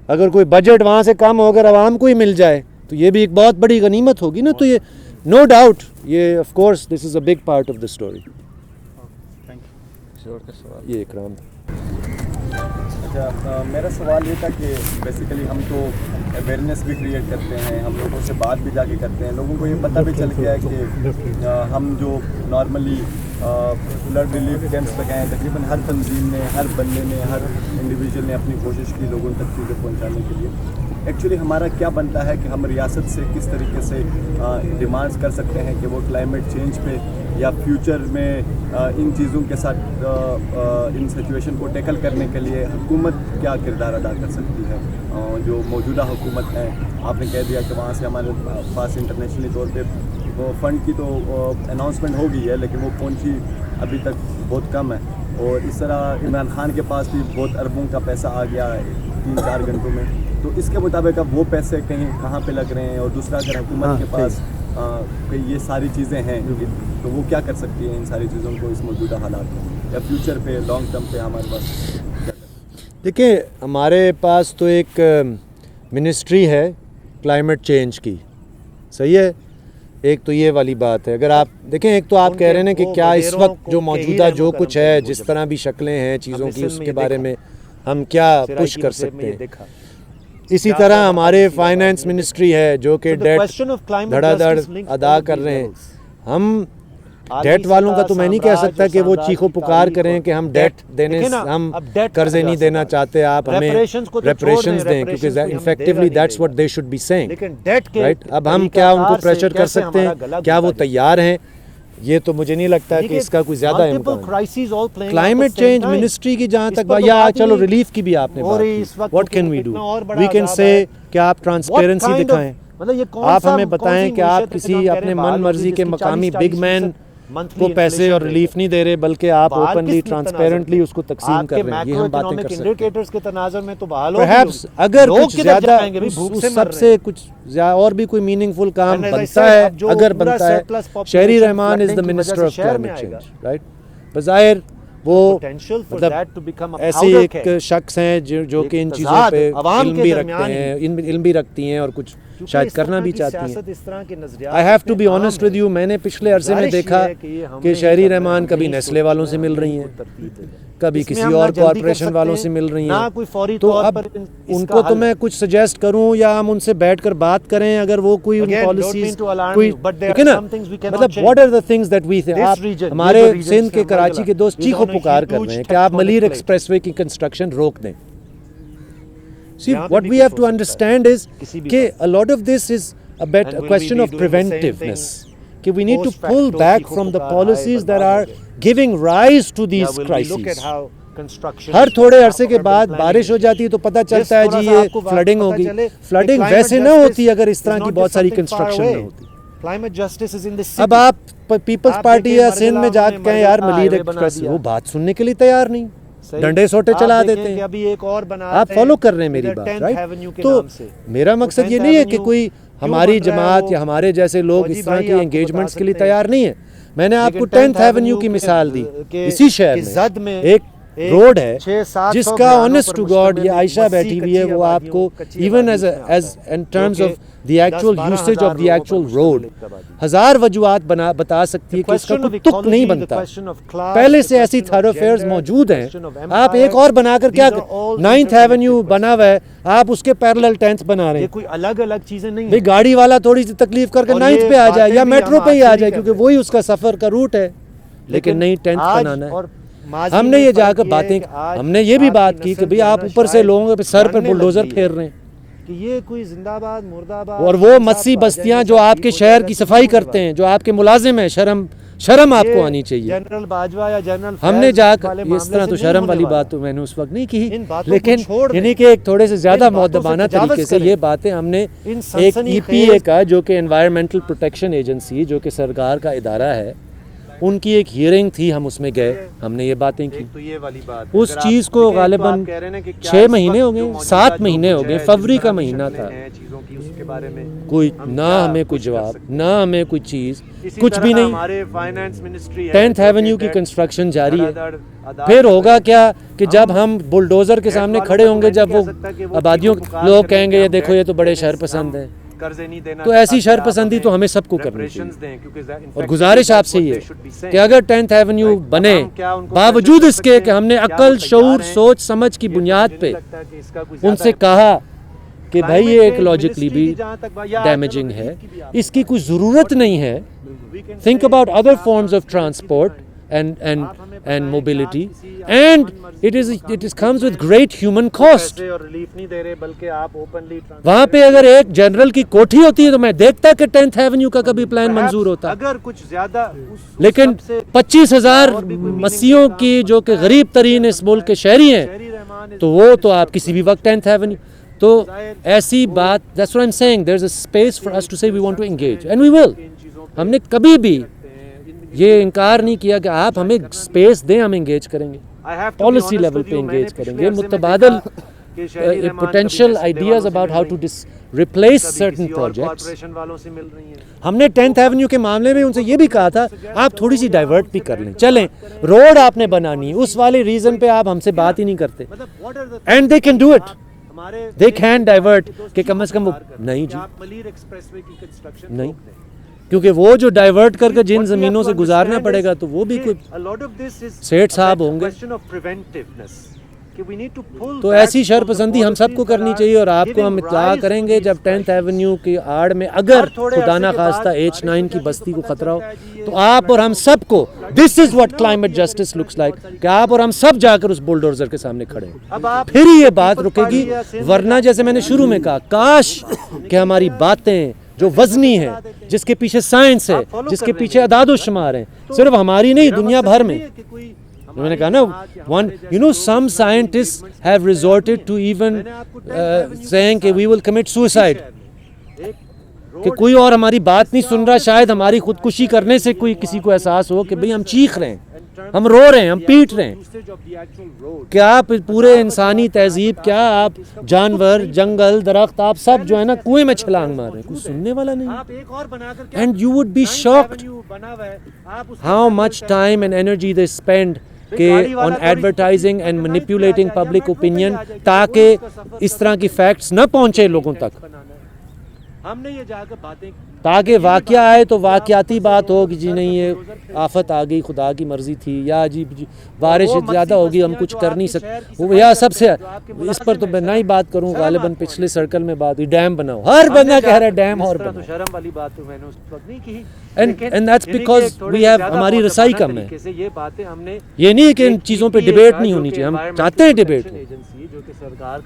اگر کوئی بجٹ وہاں سے کم ہو کر عوام کو ہی مل جائے تو یہ بھی ایک بہت بڑی غنیمت ہوگی نا. تو یہ no doubt یہ of course this is a big part of the story. یہ اکرام تھا. اچھا میرا سوال یہ تھا کہ بیسیکلی ہم تو اویئرنیس بھی کریٹ کرتے ہیں, ہم لوگوں سے بات بھی جا کے کرتے ہیں, لوگوں کو یہ پتہ بھی چل گیا ہے کہ ہم جو نارملی بلڈ ریلیف کیمپس لگائے ہیں, تقریباً ہر تنظیم نے, ہر بندے نے, ہر انڈیویجول نے اپنی کوشش کی لوگوں تک چیزیں پہنچانے کے لیے. ایکچولی ہمارا کیا بنتا ہے کہ ہم ریاست سے کس طریقے سے ڈیمانڈس کر سکتے ہیں کہ وہ کلائمیٹ چینج پہ یا فیوچر میں ان چیزوں کے ساتھ ان سچویشن کو ٹیکل کرنے کے لیے حکومت کیا کردار ادا کر سکتی ہے. جو موجودہ حکومت ہے, آپ نے کہہ دیا کہ وہاں سے ہمارے پاس انٹرنیشنلی طور پہ وہ فنڈ کی تو اناؤنسمنٹ ہو گئی ہے, لیکن وہ پہنچی ابھی تک بہت کم ہے. اور اس طرح عمران خان کے پاس بھی بہت اربوں کا پیسہ آ گیا ہے 3-4 گھنٹوں میں. تو اس کے مطابق اب وہ پیسے کہاں پہ لگ رہے ہیں, اور دوسرا اگر حکومت کے پاس کہ یہ ساری چیزیں ہیں تو وہ کیا کر سکتی ہیں ان ساری چیزوں کو اس موجودہ حالات میں, یا فیوچر پہ لانگ ٹرم پہ ہمارے پاس. دیکھیں ہمارے پاس تو ایک منسٹری ہے کلائمیٹ چینج کی, صحیح ہے, ایک تو یہ والی بات ہے. اگر آپ دیکھیں ایک تو آپ کہہ رہے ہیں کہ کیا اس وقت جو موجودہ جو کچھ ہے, جس طرح بھی شکلیں ہیں چیزوں کی, اس کے بارے میں ہم کیا پش کر سکتے ہیں. اسی طرح ہمارے فائنانس منسٹری ہے جو کہ ڈیٹ دھڑا دھڑ ادا کر رہے ہیں. ہم ڈیٹ والوں کا تو میں نہیں کہہ سکتا کہ وہ چیخو پکار کریں کہ ہم ڈیٹ دینے, ہم قرضے نہیں دینا چاہتے, آپ ہمیں ریپریشنز دیں, کیونکہ effectively that's what they should be saying, right. اب ہم کیا ان کو پریشر کر سکتے ہیں, کیا وہ تیار ہیں, یہ تو مجھے نہیں لگتا کہ اس کا کوئی زیادہ امکان. کلائمیٹ چینج منسٹری کی جہاں تک بات, یا چلو ریلیف کی بھی آپ نے بات کی, what can we do, we can say کہ آپ ٹرانسپیرنسی دکھائیں, آپ ہمیں بتائیں کہ آپ کسی اپنے من مرضی کے مقامی بگ مین کو پیسے اور ریلیف نہیں دے رہے, بلکہ آپ اوپنلی ٹرانسپیرنٹلی اس کو تقسیم کر رہے ہیں. یہ ہم باتیں کر سکتے ہیں. پرہیپس اگر کچھ زیادہ سب سے کچھ اور بھی کوئی میننگ فل کام بنتا ہے, اگر بنتا ہے, Sherry Rehman is the minister of climate change, right. بظاہر وہ مطلب ایسے ایک شخص ہیں جو کہ ان چیزوں پہ علم بھی رکھتی ہیں اور کچھ شاید کرنا بھی چاہتی ہیں. I have to be honest with you, میں نے پچھلے عرصے میں دیکھا کہ شہری رحمان کبھی نیسلے والوں سے مل رہی ہیں, کبھی کسی اور کارپوریشن والوں سے مل رہی ہیں. تو اب ان کو تو میں کچھ سجیسٹ کروں یا ہم ان سے بیٹھ کر بات کریں, اگر وہ کوئی ان پالیسیز کوئی دیکھیں نا, مطلب what are the things that we think. آپ ہمارے سندھ کے کراچی کے دوست چیخو پکار کر رہے ہیں کہ آپ ملیر ایکسپریس وے کی کنسٹرکشن روک دیں. See, what we have to understand is کہ a lot of this is a question of preventiveness. کہ we need to pull back from the policies that are giving rise to these crises. ہر تھوڑے عرصے کے بعد بارش ہو جاتی ہے تو پتہ چلتا ہے جی یہ فلڈنگ ہوگی. فلڈنگ ویسے نہ ہوتی اگر اس طرح کی بہت ساری کنسٹرکشن نہ ہوتی. اب آپ پیپلز پارٹی یا سندھ میں جا کے کہیں یار ملیر ایکسپریس, وہ بات سننے کے لیے تیار نہیں, ڈنڈے سوٹے چلا دیتے ہیں. آپ فالو کر رہے ہیں میری بات, رائٹ. تو میرا مقصد یہ نہیں ہے کہ کوئی ہماری جماعت یا ہمارے جیسے لوگ اس طرح کی انگیجمنٹس کے لیے تیار نہیں ہے. میں نے آپ کو 10th ایونیو کی مثال دی, اسی شہر میں ایک روڈ ہے جس کا آنیسٹ ٹو گاڈ, یہ عائشہ بیٹھی ہوئی ہے, وہ آپ کو even as in terms of the actual usage of the actual road 1000 وجوہات بتا سکتی ہے کہ اس کا کوئی تک نہیں بنتا. پہلے سے ایسی تھروفیئرز موجود ہیں, آپ ایک اور بنا کر کیا 9th ایونیو بنا ہوا ہے, آپ اس کے پیرلل 10th بنا رہے ہیں. کوئی الگ الگ چیزیں نہیں, بھئی گاڑی والا تھوڑی سی تکلیف کر کے 9th پہ آ جائے یا میٹرو پہ ہی آ جائے, کیونکہ وہی اس کا سفر کا روٹ ہے, لیکن نہیں 10th بنانا ہے. ہم نے یہ جا کر باتیں, ہم نے یہ بھی بات کی کہ بھئی آپ اوپر سے لوگوں کے سر پر بلڈوزر پھیر رہے ہیں کہ یہ کوئی زندہ باد مردہ آباد, اور وہ مسی بستیاں جو آپ کے شہر کی صفائی کرتے ہیں, جو آپ کے ملازم ہیں, شرم آپ کو آنی چاہیے. جنرل باجوہ یا جنرل ہم نے جا کر اس طرح تو شرم والی بات تو میں نے اس وقت نہیں کی, لیکن یعنی کہ ایک تھوڑے سے زیادہ مؤدبانہ طریقے سے یہ باتیں ہم نے ایک EPA کا, جو کہ انوائرمنٹل پروٹیکشن ایجنسی, جو کہ سرکار کا ادارہ ہے, ان کی ایک ہیئرنگ تھی, ہم اس میں گئے, ہم نے یہ باتیں کی. اس چیز کو غالباً 6 مہینے ہو گئے, 7 مہینے ہو گئے, فروری کا مہینہ تھا, کوئی نہ ہمیں کوئی جواب, نہ ہمیں کوئی چیز, کچھ بھی نہیں. 10th ایونیو کی کنسٹرکشن جاری ہے. پھر ہوگا کیا کہ جب ہم بلڈوزر کے سامنے کھڑے ہوں گے, جب وہ آبادیوں لوگ کہیں گے یہ دیکھو یہ تو بڑے شہر پسند ہیں, قرضے نہیں دینا, تو ایسی شرپسندی تو ہمیں سب کو کرنی چاہیے. اور گزارش آپ سے یہ کہ اگر 10th ایونیو بنے باوجود اس کے کہ ہم نے عقل, شعور, سوچ سمجھ کی بنیاد پہ ان سے کہا کہ بھائی یہ ایکولوجیکلی بھی ڈیمیجنگ ہے, اس کی کوئی ضرورت نہیں ہے. Think about other forms of transport and mobility, and it comes with great human cost. وہاں پہ اگر ایک جنرل کی کوٹھی ہوتی ہے تو میں دیکھتا کہ 10th ایونیو کا کبھی پلان منظور ہوتا, اگر کچھ زیادہ لیکن 25,000 مسیحیوں کی جو کہ غریب ترین اس ملک کے شہری ہیں تو وہ تو آپ کسی بھی وقت 10th ایونیو. تو ایسی بات, that's what I'm saying, there's a space for us to say we want to engage and we will. ہم نے کبھی بھی یہ انکار نہیں کیا کہ آپ ہمیں اسپیس دیں, ہم انگیج کریں گے, پالیسی لیول پہ انگیج کریں گے, متبادل potential ideas about how to replace certain projects. ہم نے 10th ایونیو کے معاملے میں ان سے یہ بھی کہا تھا آپ تھوڑی سی ڈائیورٹ بھی کر لیں, چلیں روڈ آپ نے بنانی, اس والے ریزن پہ آپ ہم سے بات ہی نہیں کرتے. And they can do it, they can divert کہ کم از کم نہیں جی نہیں, کیونکہ وہ جو ڈائیورٹ کر کے جن زمینوں سے گزارنا پڑے گا تو وہ بھی کوئی سیٹ صاحب ہوں گے. تو ایسی شرپسندی ہم سب کو کرنی چاہیے, اور آپ کو ہم اطلاع کریں گے جب 10th ایونیو کی آڑ میں اگر خدا نخواستہ H9 کی بستی کو خطرہ ہو تو آپ اور ہم سب کو, this is what climate justice looks like, کہ آپ اور ہم سب جا کر اس بلڈوزر کے سامنے کھڑے ہیں, پھر ہی یہ بات رکے گی. ورنہ جیسے میں نے شروع میں کہا, کاش کہ ہماری باتیں جو وزنی ہے, جس کے پیچھے سائنس ہے, جس کے پیچھے اعداد و شمار ہیں, صرف ہماری نہیں دنیا بھر میں. میں نے کہا نا, some scientists have resorted to even saying کہ we will commit suicide, کہ کوئی اور ہماری بات نہیں سن رہا, شاید ہماری خودکشی کرنے سے کوئی کسی کو احساس ہو کہ بھئی ہم چیخ رہے ہیں, ہم رو رہے ہیں, ہم پیٹ رہے ہیں. کیا آپ پورے انسانی تہذیب, کیا آپ جانور, جنگل, درخت, آپ سب جو ہے نا کنویں میں چھلانگ مار رہے ہیں, کوئی سننے والا نہیں. And you would be shocked how much time and energy they spend کہ on advertising and manipulating public opinion, تاکہ اس طرح کی فیکٹس نہ پہنچے لوگوں تک, تاکہ واقعہ آئے تو واقعاتی بات ہو کہ جی نہیں یہ آفت آ گئی, خدا کی مرضی تھی, یا جی بارش زیادہ ہوگی ہم کچھ کر نہیں سکتے. یا سب سے اس پر تو میں نہ ہی بات کروں, غالباً پچھلے سرکل میں بات ہوئی, ڈیم بناؤ, ہر بندہ کہہ رہا ہے ڈیم اور بناؤ, شرم والی بات تو میں نے اس وقت نہیں کی. and that's because we have, ہماری رسائی کم ہے. یہ باتیں ہم نے, یہ نہیں کہ ان چیزوں پہ ڈیبیٹ نہیں ہونی چاہیے, ہم چاہتے ہیں ڈیبیٹ ہو,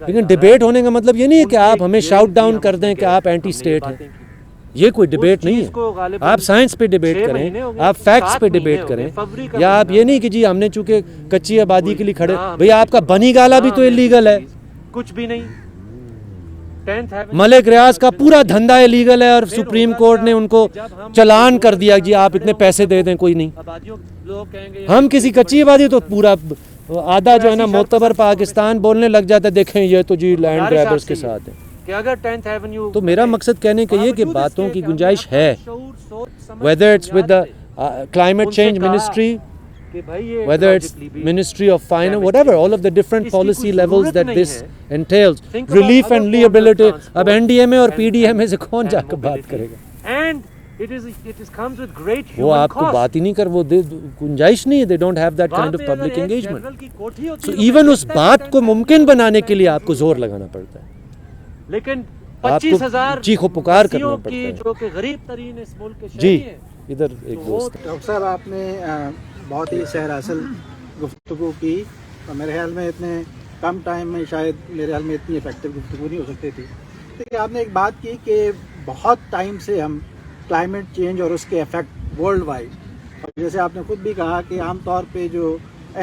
لیکن ڈیبیٹ ہونے کا مطلب یہ نہیں ہے کہ آپ ہمیں شاؤٹ ڈاؤن کر دیں کہ آپ اینٹی اسٹیٹ ہیں. یہ کوئی ڈیبیٹ نہیں ہے. آپ سائنس پہ ڈیبیٹ کریں, آپ فیکٹس پہ ڈیبیٹ کریں, یا آپ یہ نہیں کہ جی ہم نے چونکہ کچی آبادی کے لیے کھڑے, بھئی آپ کا بنی گالا بھی تو الیگل ہے, کچھ بھی نہیں. ملک ریاض کا پورا دھندا الیگل ہے, اور سپریم کورٹ نے ان کو چلان کر دیا جی آپ اتنے پیسے دے دیں, کوئی نہیں. ہم کسی کچی آبادی تو پورا آدھا جو ہے نا معتبر پاکستان بولنے لگ جاتا ہے, دیکھیں یہ تو جی لینڈ گریبرز کے ساتھ ہیں. تو میرا مقصد کہنے کا یہ کہ باتوں کی گنجائش ہے, whether it's with the climate change ministry, whether it's Ministry of Finance, whatever, all of the different policy levels that this entails, relief and liability. اب NDMA اور PDMA سے کون جا کر بات کرے گا, وہ آپ کو بات ہی نہیں کر, وہ گنجائش نہیں ہے, they don't have that kind of public engagement. So even اس بات کو ممکن بنانے کے لیے آپ کو زور لگانا پڑتا ہے, لیکن آپ کو چیخو پکار کرنا پڑتا ہے. جو کہ غریب ترین اس ملک کے جی ادھر ایک دوست. ڈاکٹر صاحب آپ نے بہت ہی سحر اصل گفتگو کی, اور میرے خیال میں اتنے کم ٹائم میں شاید میرے خیال میں اتنی افیکٹو گفتگو نہیں ہو سکتی تھی. لیکن آپ نے ایک بات کی کہ بہت ٹائم سے ہم کلائمیٹ چینج اور اس کے افیکٹ ورلڈ وائڈ, اور جیسے آپ نے خود بھی کہا کہ عام طور پہ جو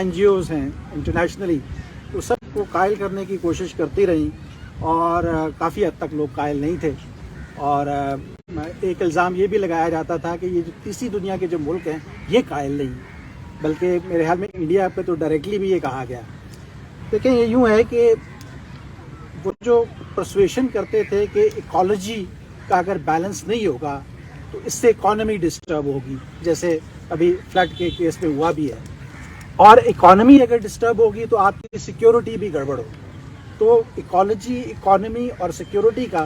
NGOs ہیں انٹرنیشنلی وہ سب کو قائل کرنے کی کوشش کرتی رہیں, اور کافی حد تک لوگ قائل نہیں تھے. اور ایک الزام یہ بھی لگایا جاتا تھا کہ یہ جو تیسری دنیا کے جو ملک ہیں یہ قائل نہیں, بلکہ میرے خیال میں انڈیا پہ تو ڈائریکٹلی بھی یہ کہا گیا. دیکھیں یہ یوں ہے کہ وہ جو پرسویشن کرتے تھے کہ ایکالوجی کا اگر بیلنس نہیں ہوگا تو اس سے اکانومی ڈسٹرب ہوگی, جیسے ابھی فلڈ کے کیس میں ہوا بھی ہے, اور اکانومی اگر ڈسٹرب ہوگی تو آپ کی سیکیورٹی بھی گڑبڑ ہوگی. تو ایکالوجی, اکانومی اور سیکیورٹی کا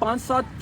5-7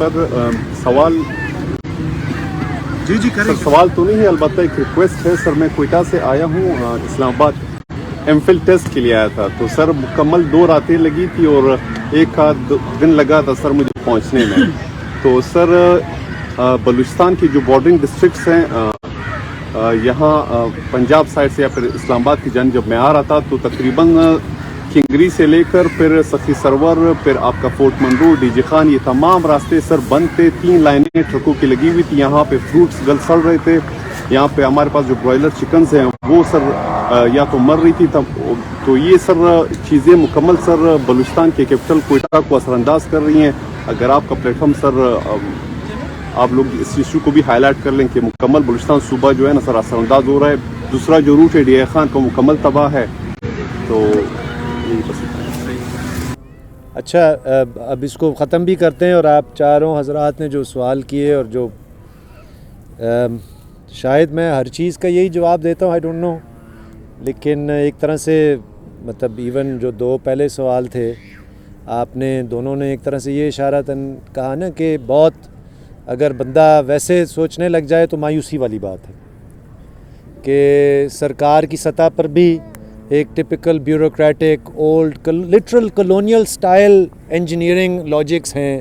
سر سوال جی سر سوال تو نہیں ہے، البتہ ایک ریکویسٹ ہے سر. میں کوئٹہ سے آیا ہوں اسلام آباد ایم فل ٹیسٹ کے لیے آیا تھا، تو سر مکمل 2 راتیں لگی تھی اور 1 دن لگا تھا سر مجھے پہنچنے میں. تو سر بلوچستان کی جو بارڈرنگ ڈسٹرکٹس ہیں یہاں پنجاب سائڈ سے یا پھر اسلام آباد کی جانب جب میں آ رہا تھا تو تقریباً کھنگری سے لے کر پھر سخی سرور، پھر آپ کا Fort Munro, D G Khan, یہ تمام راستے سر بند تھے. 3 لائنیں ٹرکوں کی لگی ہوئی تھی. یہاں پہ فروٹس گل سڑ رہے تھے. یہاں پہ ہمارے پاس جو برائلر چکنز ہیں وہ سر یا تو مر رہی تھی. تو یہ سر چیزیں مکمل سر بلوچستان کے کیپٹل کوئٹہ کو اثر انداز کر رہی ہیں. اگر آپ کا پلیٹ فارم سر آپ لوگ اس ایشو کو بھی ہائی لائٹ کر لیں کہ مکمل بلوچستان صوبہ جو ہے نا سر اثر انداز ہو رہا ہے. دوسرا جو روٹ ہے ڈی اے خان کا مکمل تباہ ہے. تو اچھا، اب اس کو ختم بھی کرتے ہیں. اور آپ چاروں حضرات نے جو سوال کیے اور جو شاید میں ہر چیز کا یہی جواب دیتا ہوں، آئی ڈونٹ نو، لیکن ایک طرح سے مطلب ایون جو 2 پہلے سوال تھے آپ نے دونوں نے ایک طرح سے یہ اشارتاً کہا نا کہ بہت اگر بندہ ویسے سوچنے لگ جائے تو مایوسی والی بات ہے کہ سرکار کی سطح پر بھی ایک typical bureaucratic old literal colonial style engineering logics ہیں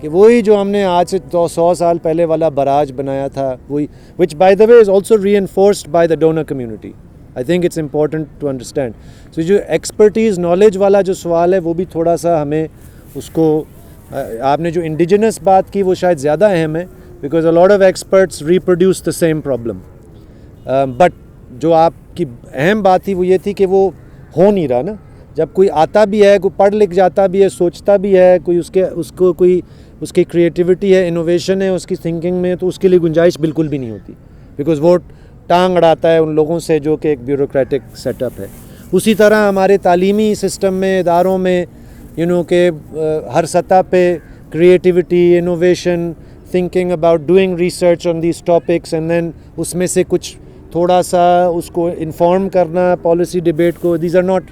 کہ وہی جو ہم نے آج سے 100 سال پہلے والا براج بنایا تھا وہی which by the way is also reinforced by the donor community. I think it's important to understand. So جو ایکسپرٹیز نالج والا جو سوال ہے وہ بھی تھوڑا سا ہمیں اس کو آپ نے جو انڈیجنس بات کی وہ شاید زیادہ اہم ہے because a lot of experts reproduce the same problem. But جو آپ کی اہم بات تھی وہ یہ تھی کہ وہ ہو نہیں رہا نا. جب کوئی آتا بھی ہے، کوئی پڑھ لکھ جاتا بھی ہے، سوچتا بھی ہے، کوئی اس کی کریٹیوٹی ہے، انوویشن ہے اس کی تھنکنگ میں، تو اس کے لیے گنجائش بالکل بھی نہیں ہوتی بیکاز وہ ٹانگ اڑاتا ہے ان لوگوں سے جو کہ ایک بیوروکریٹک سیٹ اپ ہے. اسی طرح ہمارے تعلیمی سسٹم میں، اداروں میں کہ ہر سطح پہ creativity, innovation, thinking about doing research on these topics and then اس میں سے کچھ تھوڑا سا اس کو انفارم کرنا پالیسی ڈبیٹ کو، دیز آر ناٹ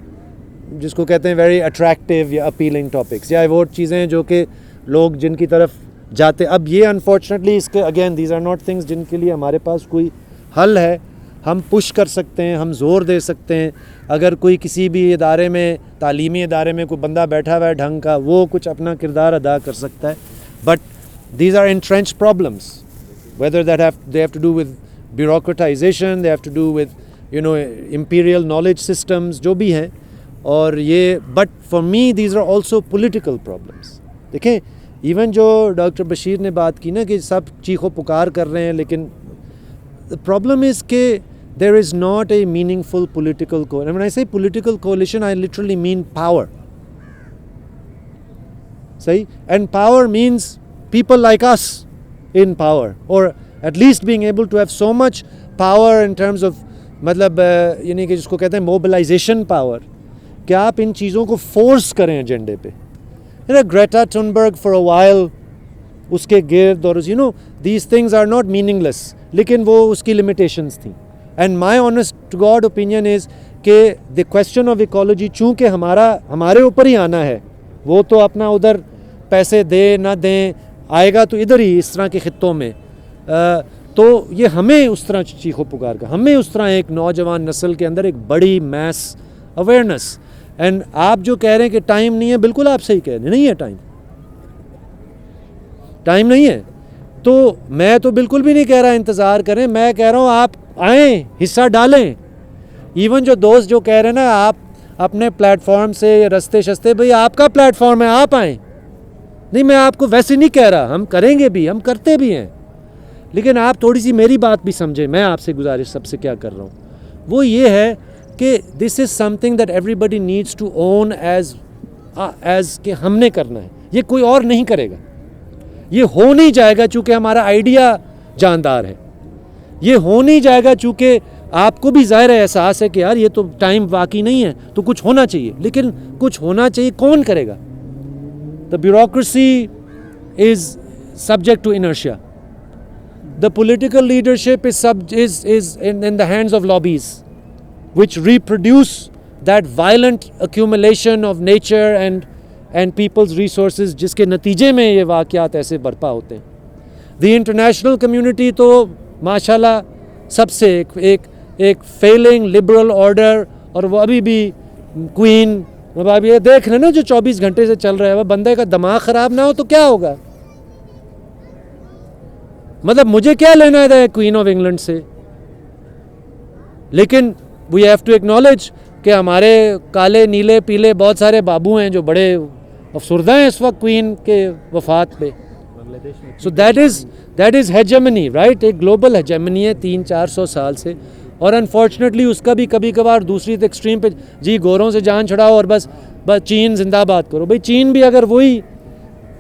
جس کو کہتے ہیں ویری اٹریکٹیو یا اپیلنگ ٹاپکس یا وہ چیزیں جو کہ لوگ جن کی طرف جاتے. اب یہ انفارچونیٹلی اس کے again these are not things جن کے لیے ہمارے پاس کوئی حل ہے. ہم پش کر سکتے ہیں، ہم زور دے سکتے ہیں. اگر کوئی کسی بھی ادارے میں، تعلیمی ادارے میں کوئی بندہ بیٹھا ہوا ہے ڈھنگ کا، وہ کچھ اپنا کردار ادا کر سکتا ہے. But these are entrenched problems whether that they have to do with bureaucratization, they have to do with imperial knowledge systems جو بھی ہیں. اور یہ but for me these are also political problems. دیکھیں ایون جو ڈاکٹر بشیر نے بات کی نا کہ سب چیخ و پکار کر رہے ہیں، لیکن the problem is کہ there is not a meaningful political coalition. When I say political coalition, I literally mean power. صحیح. And power means people like us in power, or at least being able to have so much power in terms of مطلب یعنی کہ جس کو کہتے ہیں mobilization power کہ آپ ان چیزوں کو فورس کریں ایجنڈے پہ. Greta Thunberg for a while اس کے گرد اور these things are not meaningless, لیکن وہ اس کی لمیٹیشنس تھیں. And my honest to God opinion is کہ دی کویسچن آف ایکالوجی چونکہ ہمارے اوپر ہی آنا ہے، وہ تو اپنا ادھر پیسے دے نہ دیں آئے گا تو ادھر ہی اس طرح کے خطوں میں، تو یہ ہمیں اس طرح چیخو پکار کا، ہمیں اس طرح ایک نوجوان نسل کے اندر ایک بڑی میس اویئرنیس. اینڈ آپ جو کہہ رہے ہیں کہ ٹائم نہیں ہے، بالکل آپ صحیح کہہ رہے ہیں، نہیں ہے ٹائم نہیں ہے. تو میں تو بالکل بھی نہیں کہہ رہا انتظار کریں، میں کہہ رہا ہوں آپ آئیں، حصہ ڈالیں. ایون جو دوست جو کہہ رہے ہیں نا آپ اپنے پلیٹ فارم سے رستے شستے، بھئی آپ کا پلیٹ فارم ہے، آپ آئیں. نہیں، میں آپ کو ویسے نہیں کہہ رہا، ہم کریں گے بھی، ہم کرتے بھی ہیں، لیکن آپ تھوڑی سی میری بات بھی سمجھیں. میں آپ سے گزارش سب سے کیا کر رہا ہوں وہ یہ ہے کہ this is something that everybody needs to own as کہ ہم نے کرنا ہے، یہ کوئی اور نہیں کرے گا. یہ ہو نہیں جائے گا چونکہ ہمارا آئیڈیا جاندار ہے، یہ ہو نہیں جائے گا چونکہ آپ کو بھی ظاہر ہے احساس ہے کہ یار یہ تو ٹائم واقعی نہیں ہے تو کچھ ہونا چاہیے. لیکن کچھ ہونا چاہیے، کون کرے گا؟ The bureaucracy is subject to inertia. The political leadership is in the hands of lobbies which reproduce that violent accumulation of nature and peoples resources جس کے نتیجے میں یہ واقعات ایسے برپا ہوتے ہیں. دی انٹرنیشنل کمیونٹی تو ماشاءاللہ سب سے ایک فیلنگ لبرل آرڈر، اور وہ ابھی بھی کوئین، اب آپ یہ دیکھ رہے ہیں نا جو 24 گھنٹے سے چل رہا ہے، وہ بندے کا دماغ خراب نہ ہو تو کیا ہوگا؟ مطلب مجھے کیا لینا ہے کوئین آف انگلینڈ سے؟ لیکن وی ہیو ٹو ایکنالج کہ ہمارے کالے نیلے پیلے بہت سارے بابو ہیں جو بڑے افسردہ ہیں اس وقت کوئین کے وفات پہ. So that is hegemony, right? ایک گلوبل ہیجمنی ہے 300-400 سال سے، اور انفارچونیٹلی اس کا بھی کبھی کبھار دوسری ایکسٹریم پہ جی گوروں سے جان چھڑاؤ اور بس چین زندہ باد کرو. بھائی چین بھی اگر وہی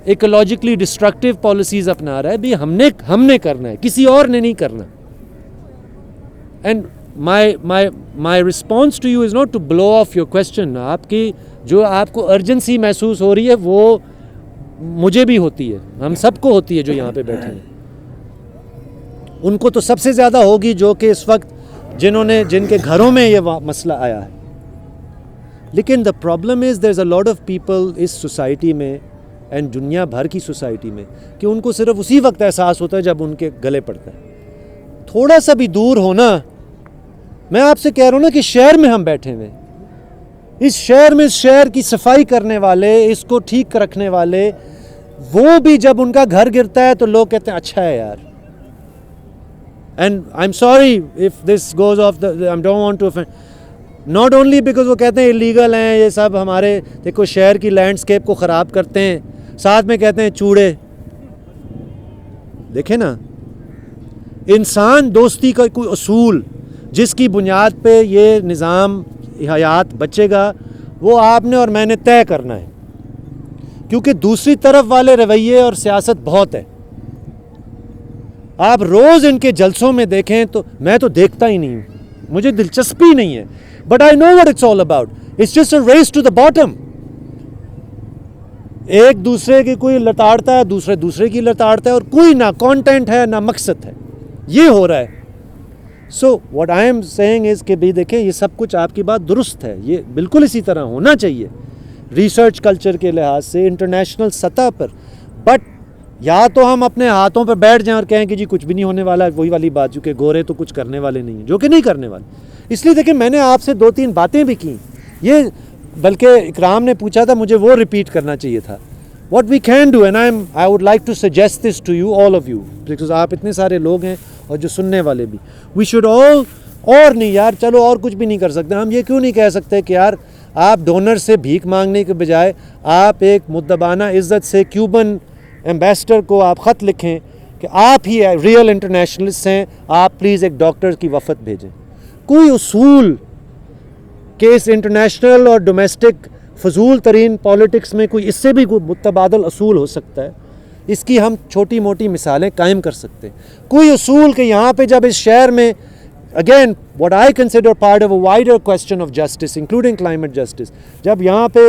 ایکولوجیکلی ڈسٹرکٹیو پالیسیز اپنا رہا ہے، بھی ہم نے کرنا ہے، کسی اور نے نہیں کرنا. And my response to you is not to blow off your question. آپ کی جو آپ کو ارجنسی محسوس ہو رہی ہے وہ مجھے بھی ہوتی ہے، ہم سب کو ہوتی ہے جو یہاں پہ بیٹھے ہیں. ان کو تو سب سے زیادہ ہوگی جو کہ اس وقت جن کے گھروں میں یہ مسئلہ آیا ہے. لیکن the problem is there is a lot of people اس سوسائٹی میں اینڈ دنیا بھر کی سوسائٹی میں کہ ان کو صرف اسی وقت احساس ہوتا ہے جب ان کے گلے پڑتا ہے. تھوڑا سا بھی دور ہونا، میں آپ سے کہہ رہا ہوں نا کہ شہر میں ہم بیٹھے ہوئے، اس شہر میں اس شہر کی صفائی کرنے والے، اس کو ٹھیک رکھنے والے، وہ بھی جب ان کا گھر گرتا ہے تو لوگ کہتے ہیں اچھا ہے یار. And I am sorry if this goes off I don't want to offend. Not only because وہ کہتے ہیں اللیگل ہیں یہ سب، ہمارے دیکھو شہر کی لینڈسکیپ کو خراب کرتے ہیں، ساتھ میں کہتے ہیں چوڑے. دیکھیں نا، انسان دوستی کا کوئی اصول جس کی بنیاد پہ یہ نظام حیات بچے گا وہ آپ نے اور میں نے طے کرنا ہے، کیونکہ دوسری طرف والے رویے اور سیاست بہت ہے. آپ روز ان کے جلسوں میں دیکھیں تو میں تو دیکھتا ہی نہیں ہوں، مجھے دلچسپی نہیں ہے. But I know what it's all about. It's just a race to the bottom. ایک دوسرے کی کوئی لتاڑتا ہے، دوسرے کی لتاڑتا ہے، اور کوئی نہ کانٹینٹ ہے نہ مقصد ہے. یہ ہو رہا ہے. So what I am seeing is کہ بھی دیکھیں یہ سب کچھ آپ کی بات درست ہے، یہ بالکل اسی طرح ہونا چاہیے ریسرچ کلچر کے لحاظ سے انٹرنیشنل سطح پر. بٹ یا تو ہم اپنے ہاتھوں پہ بیٹھ جائیں اور کہیں کہ جی کچھ بھی نہیں ہونے والا ہے، وہی والی بات جو کہ گورے تو کچھ کرنے والے نہیں ہیں، جو کہ نہیں کرنے والے. اس لیے دیکھیں میں نے آپ سے 2-3 باتیں بھی کی، یہ بلکہ اکرام نے پوچھا تھا مجھے وہ ریپیٹ کرنا چاہیے تھا. What we can do, and I would like to suggest this to you all of you, because آپ اتنے سارے لوگ ہیں اور جو سننے والے بھی. وی شوڈ آل، اور نہیں یار چلو اور کچھ بھی نہیں کر سکتے، ہم یہ کیوں نہیں کہہ سکتے کہ یار آپ ڈونر سے بھیک مانگنے کے بجائے آپ ایک مدبانہ عزت سے کیوبن ایمبیسڈر کو آپ خط لکھیں کہ آپ ہی ریئل انٹرنیشنلسٹ ہیں، آپ پلیز ایک ڈاکٹر کی وفد بھیجیں. کوئی اصول کہ اس انٹرنیشنل اور ڈومیسٹک فضول ترین پالیٹکس میں کوئی اس سے بھی کوئی متبادل اصول ہو سکتا ہے، اس کی ہم چھوٹی موٹی مثالیں قائم کر سکتے ہیں. کوئی اصول کہ یہاں پہ جب اس شہر میں again what I consider part of a wider question of justice including climate justice، جب یہاں پہ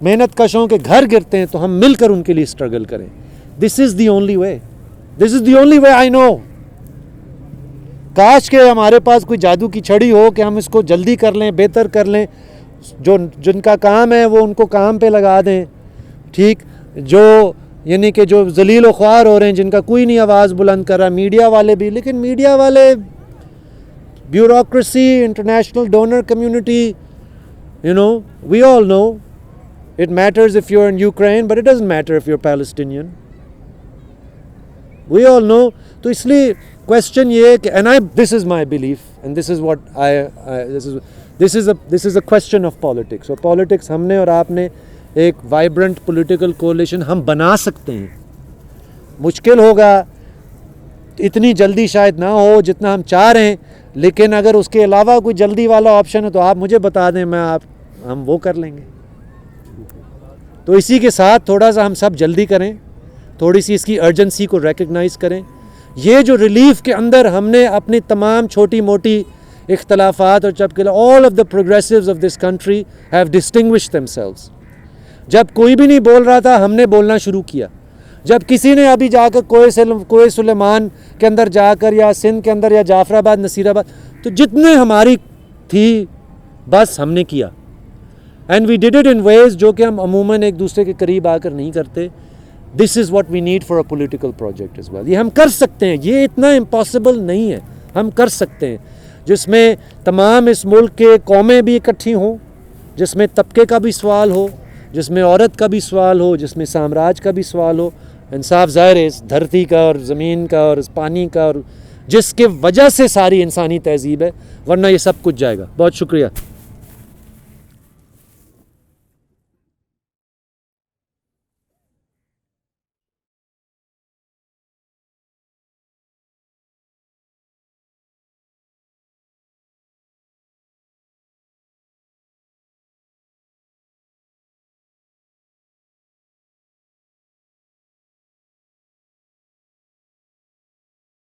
محنت کشوں کے گھر گرتے ہیں تو ہم مل کر ان کے لیے اسٹرگل کریں. This is the only way. This is the only way I know. کاش کہ ہمارے پاس کوئی جادو کی چھڑی ہو کہ ہم اس کو جلدی کر لیں، بہتر کر لیں. جن کا کام ہے وہ ان کو کام پہ لگا دیں، ٹھیک. جو یعنی کہ جو ذلیل و خوار ہو رہے ہیں، جن کا کوئی نہیں آواز بلند کر رہا، میڈیا والے بھی. لیکن میڈیا والے، bureaucracy, international donor community, we all know it matters if you're in Ukraine but it doesn't matter if you're Palestinian. We all know. تو اس لیے question یہ ہے کہ this is my belief and this is what this is a question of politics. اور politics ہم نے اور آپ نے ایک vibrant political coalition ہم بنا سکتے ہیں. مشکل ہوگا، اتنی جلدی شاید نہ ہو جتنا ہم چاہ رہے ہیں، لیکن اگر اس کے علاوہ کوئی جلدی والا آپشن ہے تو آپ مجھے بتا دیں، ہم وہ کر لیں گے. تو اسی کے ساتھ تھوڑا سا ہم سب جلدی کریں، تھوڑی سی اس کی ارجنسی کو ریکگنائز کریں. یہ جو ریلیف کے اندر ہم نے اپنی تمام چھوٹی موٹی اختلافات اور all of the progressives of this country have distinguished themselves. جب کوئی بھی نہیں بول رہا تھا ہم نے بولنا شروع کیا. جب کسی نے ابھی جا کر کوئے سلیمان کے اندر جا کر یا سندھ کے اندر یا جعفر آباد، نصیر آباد، تو جتنے ہماری تھی بس ہم نے کیا. And we did it in ways جو کہ ہم عموماً ایک دوسرے کے قریب آ کر نہیں کرتے. This is what we need for a political project as well. یہ ہم کر سکتے ہیں, یہ اتنا امپاسبل نہیں ہے, ہم کر سکتے ہیں, جس میں تمام اس ملک کے قومیں بھی اکٹھی ہوں, جس میں طبقے کا بھی سوال ہو, جس میں عورت کا بھی سوال ہو, جس میں سامراج کا بھی سوال ہو. انصاف ظاہر ہے اس دھرتی کا اور زمین کا اور اس پانی کا, اور جس کے وجہ سے ساری انسانی تہذیب ہے, ورنہ یہ سب کچھ جائے گا. بہت شکریہ.